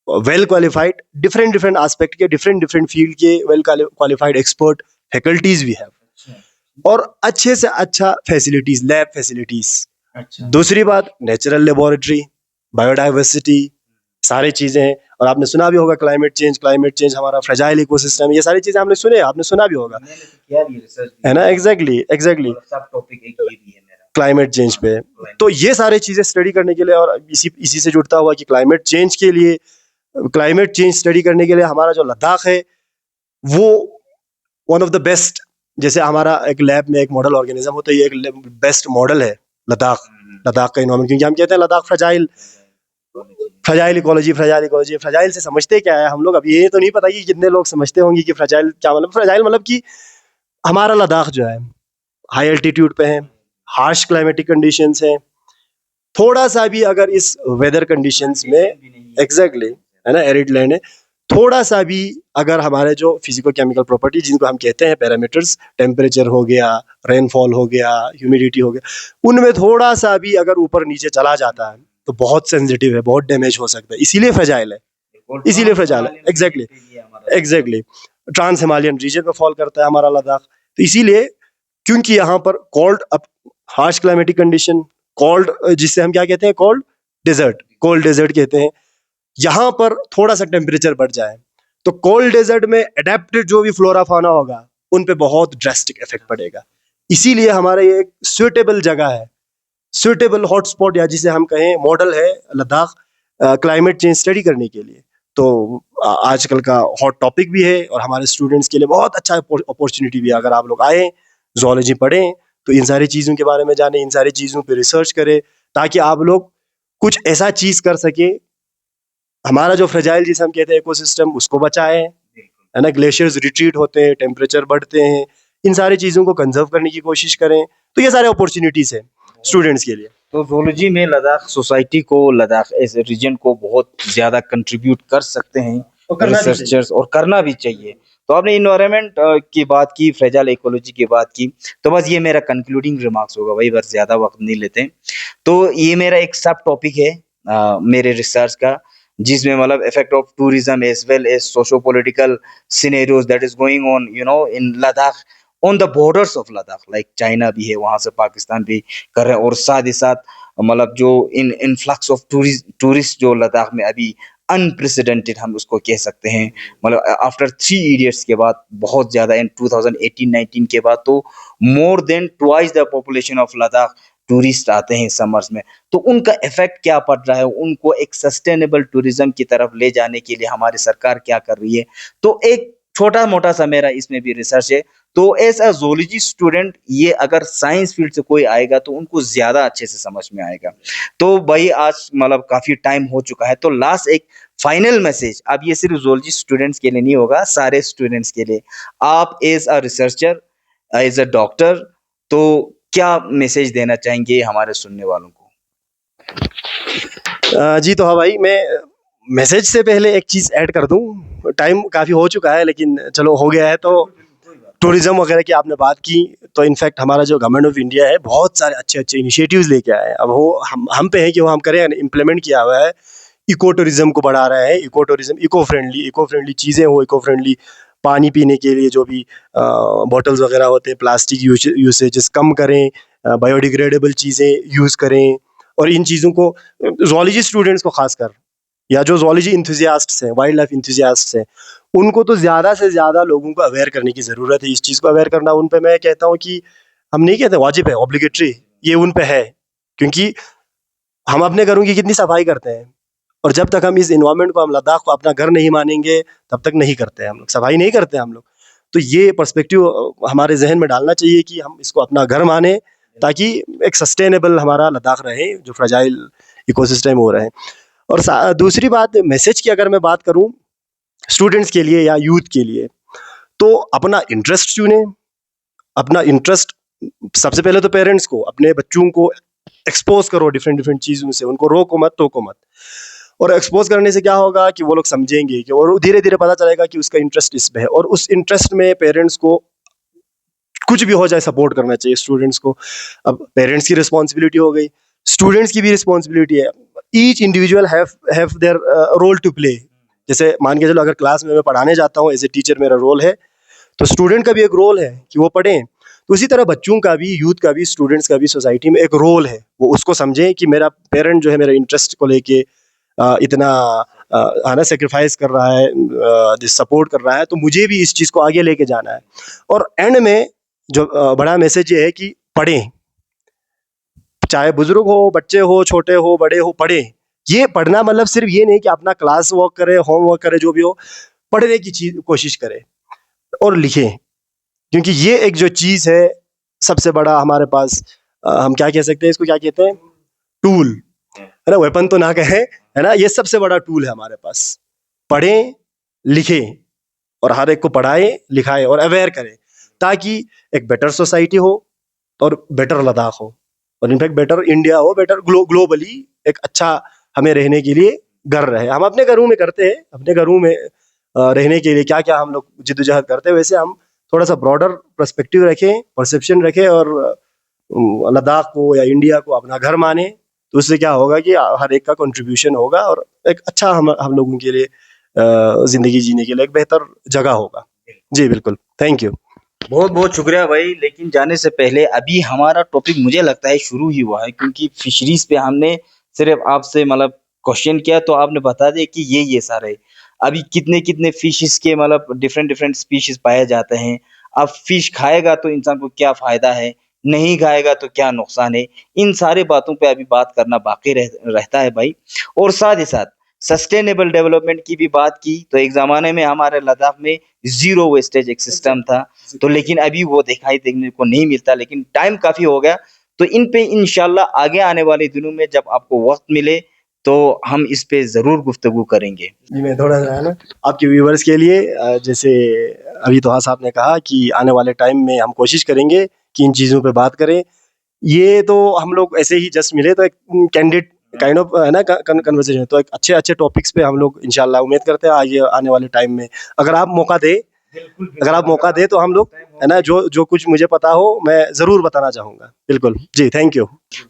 well qualified different different aspect के, डिफरेंट डिफरेंट फील्ड के वेल क्वालिफाइड एक्सपर्ट फैकल्टीज भी है, और अच्छे से अच्छा फैसिलिटीज, लैब फैसिलिटीज। दूसरी बात नेचुरल लेबोरेटरी, बायोडाइवर्सिटी, सारी चीजें हैं। और आपने सुना भी होगा क्लाइमेट चेंज हमारा फ्रेजाइल इकोसिस्टम, ये सारी चीजें आपने सुना भी होगा, है ना। एग्जैक्टली सब टॉपिक एक ये भी है मेरा, क्लाइमेट चेंज पे। तो ये सारी चीजें स्टडी करने के लिए, और इसी से जुड़ता हुआ कि क्लाइमेट चेंज स्टडी करने के लिए हमारा जो लद्दाख है वो वन ऑफ द बेस्ट, जैसे हमारा एक लैब में एक मॉडल ऑर्गेनिज्म होता है, ये एक बेस्ट मॉडल है लद्दाख का इन्वायरमेंट, क्योंकि हम कहते हैं लद्दाख फ्रेजाइल इकोलॉजी। फ्रेजाइल से समझते क्या है हम लोग, अब ये तो नहीं पता कि कितने लोग समझते होंगे कि फ्रेजाइल क्या मतलब। फ्रेजाइल मतलब कि हमारा लद्दाख जो है हाई एल्टीट्यूड पे है, हार्श क्लाइमेटिक कंडीशंस है, थोड़ा सा भी अगर इस वेदर कंडीशंस में, एग्जैक्टली, है ना, एरिड लैंड है, थोड़ा सा भी अगर हमारे जो फिजिको केमिकल प्रॉपर्टी जिनको हम कहते हैं पैरामीटर्स, टेम्परेचर हो गया, रेनफॉल हो गया, ह्यूमिडिटी हो गया, उनमें थोड़ा सा भी अगर ऊपर नीचे चला जाता है तो बहुत सेंसिटिव है, बहुत डैमेज हो सकता है, इसीलिए फ्रेजाइल है। इसीलिए फ्रेजाइल है, exactly exactly. Trans Himalayan region में फॉल करता है हमारा लद्दाख, तो इसीलिए क्योंकि यहाँ पर कोल्ड, अब हार्श क्लाइमेटिक कंडीशन, कोल्ड जिससे हम क्या कहते हैं, कोल्ड डेजर्ट, कोल्ड डेजर्ट कहते हैं, यहाँ पर थोड़ा सा टेम्परेचर बढ़ जाए तो कोल्ड डेजर्ट में अडेप्टेड जो भी फ्लोरा फाना होगा उन पे बहुत ड्रास्टिक इफेक्ट पड़ेगा। इसीलिए हमारा ये एक सुइटेबल जगह है, सुइटेबल हॉटस्पॉट या जिसे हम कहें मॉडल है लद्दाख क्लाइमेट चेंज स्टडी करने के लिए। तो आजकल का हॉट टॉपिक भी है और हमारे स्टूडेंट्स के लिए बहुत अच्छा अपॉर्चुनिटी भी है। अगर आप लोग आए, जोलॉजी पढ़ें, तो इन सारी चीज़ों के बारे में जानें, इन सारी चीज़ों पे रिसर्च करें, ताकि आप लोग कुछ ऐसा चीज़ कर सके, हमारा जो फ्रेजाइल जिसे हम कहते हैं इकोसिस्टम, उसको बचाएं, है ना। ग्लेशियर्स रिट्रीट होते हैं, टेम्परेचर बढ़ते हैं, इन सारी चीज़ों को कंजर्व करने की कोशिश करें। तो ये सारे अपॉर्चुनिटीज़ हैं स्टूडेंट्स के लिए। तो ज़ूलॉजी में लद्दाख सोसाइटी को, लद्दाख एज ए रीजन को बहुत ज़्यादा कंट्रीब्यूट कर सकते हैं रिसर्चर्स, और करना भी चाहिए। तो आपने इन्वायरमेंट की बात की, फ्रेजाइल इकोलॉजी की बात की, तो बस ये मेरा कंक्लूडिंग रिमार्क्स होगा भाई, बस ज़्यादा वक्त नहीं लेते। तो ये मेरा एक सब टॉपिक है मेरे रिसर्च का, जिसमें मतलब effect of tourism as well as socio political scenarios that is going on in Ladakh, on the borders of Ladakh, like China भी है वहां से, पाकिस्तान भी कर रहे हैं, और साथ ही साथ मतलब जो इनफ्लक्स ऑफ टूरिस्ट जो लद्दाख में अभी अनप्रेसिडेंटेड हम उसको कह सकते हैं, मतलब आफ्टर 3 इडियट्स के बाद बहुत ज्यादा, इन 2018-19 के बाद तो more than twice the population of Ladakh tourist आते हैं समर्स में। तो उनका इफेक्ट क्या पड़ रहा है, उनको एक सस्टेनेबल टूरिज्म की तरफ ले जाने के लिए हमारी सरकार क्या कर रही है, तो एक छोटा मोटा सा मेरा इसमें भी रिसर्च है। तो एज अ जोलॉजी स्टूडेंट, ये अगर साइंस फील्ड से कोई आएगा तो उनको ज्यादा अच्छे से समझ में आएगा। तो भाई आज मतलब काफी टाइम हो चुका है, तो लास्ट एक फाइनल मैसेज, अब ये सिर्फ जोलॉजी स्टूडेंट्स के लिए नहीं होगा, सारे स्टूडेंट्स के लिए, आप as a researcher, as a doctor, तो क्या मैसेज देना चाहेंगे हमारे सुनने वालों को? जी तो हाँ भाई, मैं मैसेज से पहले एक चीज़ ऐड कर दूं, टाइम काफ़ी हो चुका है लेकिन चलो हो गया है। तो टूरिज्म वगैरह की आपने बात की, तो इनफैक्ट हमारा जो गवर्नमेंट ऑफ इंडिया है बहुत सारे अच्छे अच्छे इनिशिएटिव्स लेके आए हैं। अब वो हम पे है कि वो हम करें, इम्प्लीमेंट किया हुआ है। इको टूरिज्म को बढ़ा रहे हैं, इको टूरिज्म, इको फ्रेंडली चीज़ें हो, इको फ्रेंडली पानी पीने के लिए जो भी बॉटल्स वगैरह होते हैं, प्लास्टिक यूसेजेस कम करें, बायोडिग्रेडेबल चीज़ें यूज़ करें। और इन चीज़ों को जोलॉजी स्टूडेंट्स को खासकर, या जो जोलॉजी इंथुजियास्ट्स हैं, वाइल्ड लाइफ इंथुजियास्ट्स हैं, उनको तो ज़्यादा से ज़्यादा लोगों को अवेयर करने की ज़रूरत है। इस चीज़ को अवेयर करना उन पे, मैं कहता हूँ कि हम नहीं कहते वाजिब है, ऑब्लिगेटरी, ये उन पे है। क्योंकि हम अपने घरों की कितनी सफाई करते हैं, और जब तक हम इस इन्वायरमेंट को, हम लद्दाख को अपना घर नहीं मानेंगे, तब तक नहीं करते हम लोग, सफाई नहीं करते हम लोग। तो ये पर्सपेक्टिव हमारे जहन में डालना चाहिए कि हम इसको अपना घर माने, ताकि एक सस्टेनेबल हमारा लद्दाख रहे, जो फ्रेजाइल इकोसिस्टम हो रहे हैं। और दूसरी बात, मैसेज की अगर मैं बात करूं स्टूडेंट्स के लिए या यूथ के लिए, तो अपना इंटरेस्ट चुने। अपना इंटरेस्ट, सबसे पहले तो पेरेंट्स को अपने बच्चों को एक्सपोज करो डिफरेंट चीज़ों से, उनको रोको मत, टोको मत। और एक्सपोज करने से क्या होगा कि वो लोग समझेंगे कि, और धीरे धीरे पता चलेगा कि उसका इंटरेस्ट इस पे है, और उस इंटरेस्ट में पेरेंट्स को कुछ भी हो जाए सपोर्ट करना चाहिए स्टूडेंट्स को। अब पेरेंट्स की रिस्पॉन्सिबिलिटी हो गई, स्टूडेंट्स की भी रिस्पॉन्सिबिलिटी है। Each individual have their role to play. जैसे मान के चलो, अगर क्लास में मैं पढ़ाने जाता हूँ, एज ए टीचर मेरा रोल है, तो स्टूडेंट का भी एक रोल है कि वो पढ़ें। तो उसी तरह बच्चों का भी, यूथ का भी, स्टूडेंट्स का भी सोसाइटी में एक रोल है, वो उसको समझें कि मेरा पेरेंट जो है मेरे इंटरेस्ट को लेके इतना है ना सेक्रीफाइस कर रहा है, सपोर्ट कर रहा है, तो मुझे भी इस चीज़ को आगे लेके जाना है। और एंड में जो बड़ा मैसेज ये है कि पढ़ें, चाहे बुजुर्ग हो, बच्चे हो, छोटे हो, बड़े हो, पढ़ें। ये पढ़ना मतलब सिर्फ ये नहीं कि अपना क्लास वर्क करे, होमवर्क करे, जो भी हो, पढ़ने की चीज कोशिश करे और लिखें। क्योंकि ये एक जो चीज़ है सबसे बड़ा हमारे पास, हम क्या कह सकते हैं इसको, क्या कहते हैं, टूल है ना, वेपन तो ना कहें, है ना, ये सबसे बड़ा टूल है हमारे पास। पढ़ें, लिखें, और हर एक को पढ़ाएं, लिखाएं और अवेयर करें, ताकि एक बेटर सोसाइटी हो और बेटर लद्दाख हो, और इनफैक्ट बेटर इंडिया हो, बेटर ग्लोबली एक अच्छा हमें रहने के लिए घर रहे। हम अपने घरों में करते हैं, अपने घरों में रहने के लिए क्या क्या हम लोग जिद्दोजहद करते हैं, वैसे हम थोड़ा सा ब्रॉडर पर्सपेक्टिव रखें, परसेप्शन रखें, और लद्दाख को या इंडिया को अपना घर माने। तो उससे क्या होगा कि हर एक का कंट्रीब्यूशन होगा, और एक अच्छा हम लोगों के लिए जिंदगी जीने के लिए एक बेहतर जगह होगा। जी बिल्कुल, थैंक यू। बहुत बहुत शुक्रिया भाई। लेकिन जाने से पहले अभी हमारा टॉपिक मुझे लगता है शुरू ही हुआ है, क्योंकि फिशरीज पे हमने सिर्फ आपसे मतलब क्वेश्चन किया तो आपने बता दिया कि ये सारे अभी कितने कितने फिशेस के मतलब डिफरेंट डिफरेंट स्पीशीज पाए जाते हैं। अब फिश खाएगा तो इंसान को क्या फायदा है, नहीं खाएगा तो क्या नुकसान है, इन सारे बातों पे अभी बात करना बाकी रहता है भाई। और साथ ही साथ सस्टेनेबल डेवलपमेंट की भी बात की, तो एक ज़माने में हमारे लद्दाख में ज़ीरो वेस्टेज एक सिस्टम था, तो लेकिन अभी वो दिखाई देने को नहीं मिलता, लेकिन टाइम काफ़ी हो गया। तो इन पे इंशाल्लाह आगे आने वाले दिनों में जब आपको वक़्त मिले, तो हम इस पे ज़रूर गुफ्तगू करेंगे। जी, मैं थोड़ा सा है ना आपके व्यूवर्स के लिए, जैसे अभी तोहा साहब ने कहा कि आने वाले टाइम में हम कोशिश करेंगे कि इन चीज़ों पे बात करें। ये तो हम लोग ऐसे ही जस्ट मिले, तो एक कैंडिड काइंड ऑफ है ना कन्वर्सेशन, तो एक अच्छे अच्छे टॉपिक्स पे हम लोग इंशाल्लाह उम्मीद करते हैं आगे आने वाले टाइम में अगर आप मौका दे, अगर आप मौका दे तो हम लोग है ना जो जो कुछ मुझे पता हो मैं ज़रूर बताना चाहूँगा। बिल्कुल जी, थैंक यू।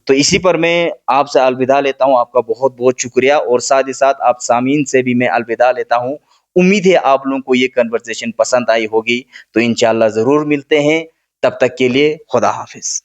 तो इसी पर मैं आपसे अलविदा लेता हूँ। आपका बहुत बहुत शुक्रिया, और साथ ही साथ आप सामीन से भी मैं अलविदा लेता हूँ। उम्मीद है आप लोगों को ये कन्वर्सेशन पसंद आई होगी। तो इंशाल्लाह ज़रूर मिलते हैं, तब तक के लिए खुदा हाफिज़।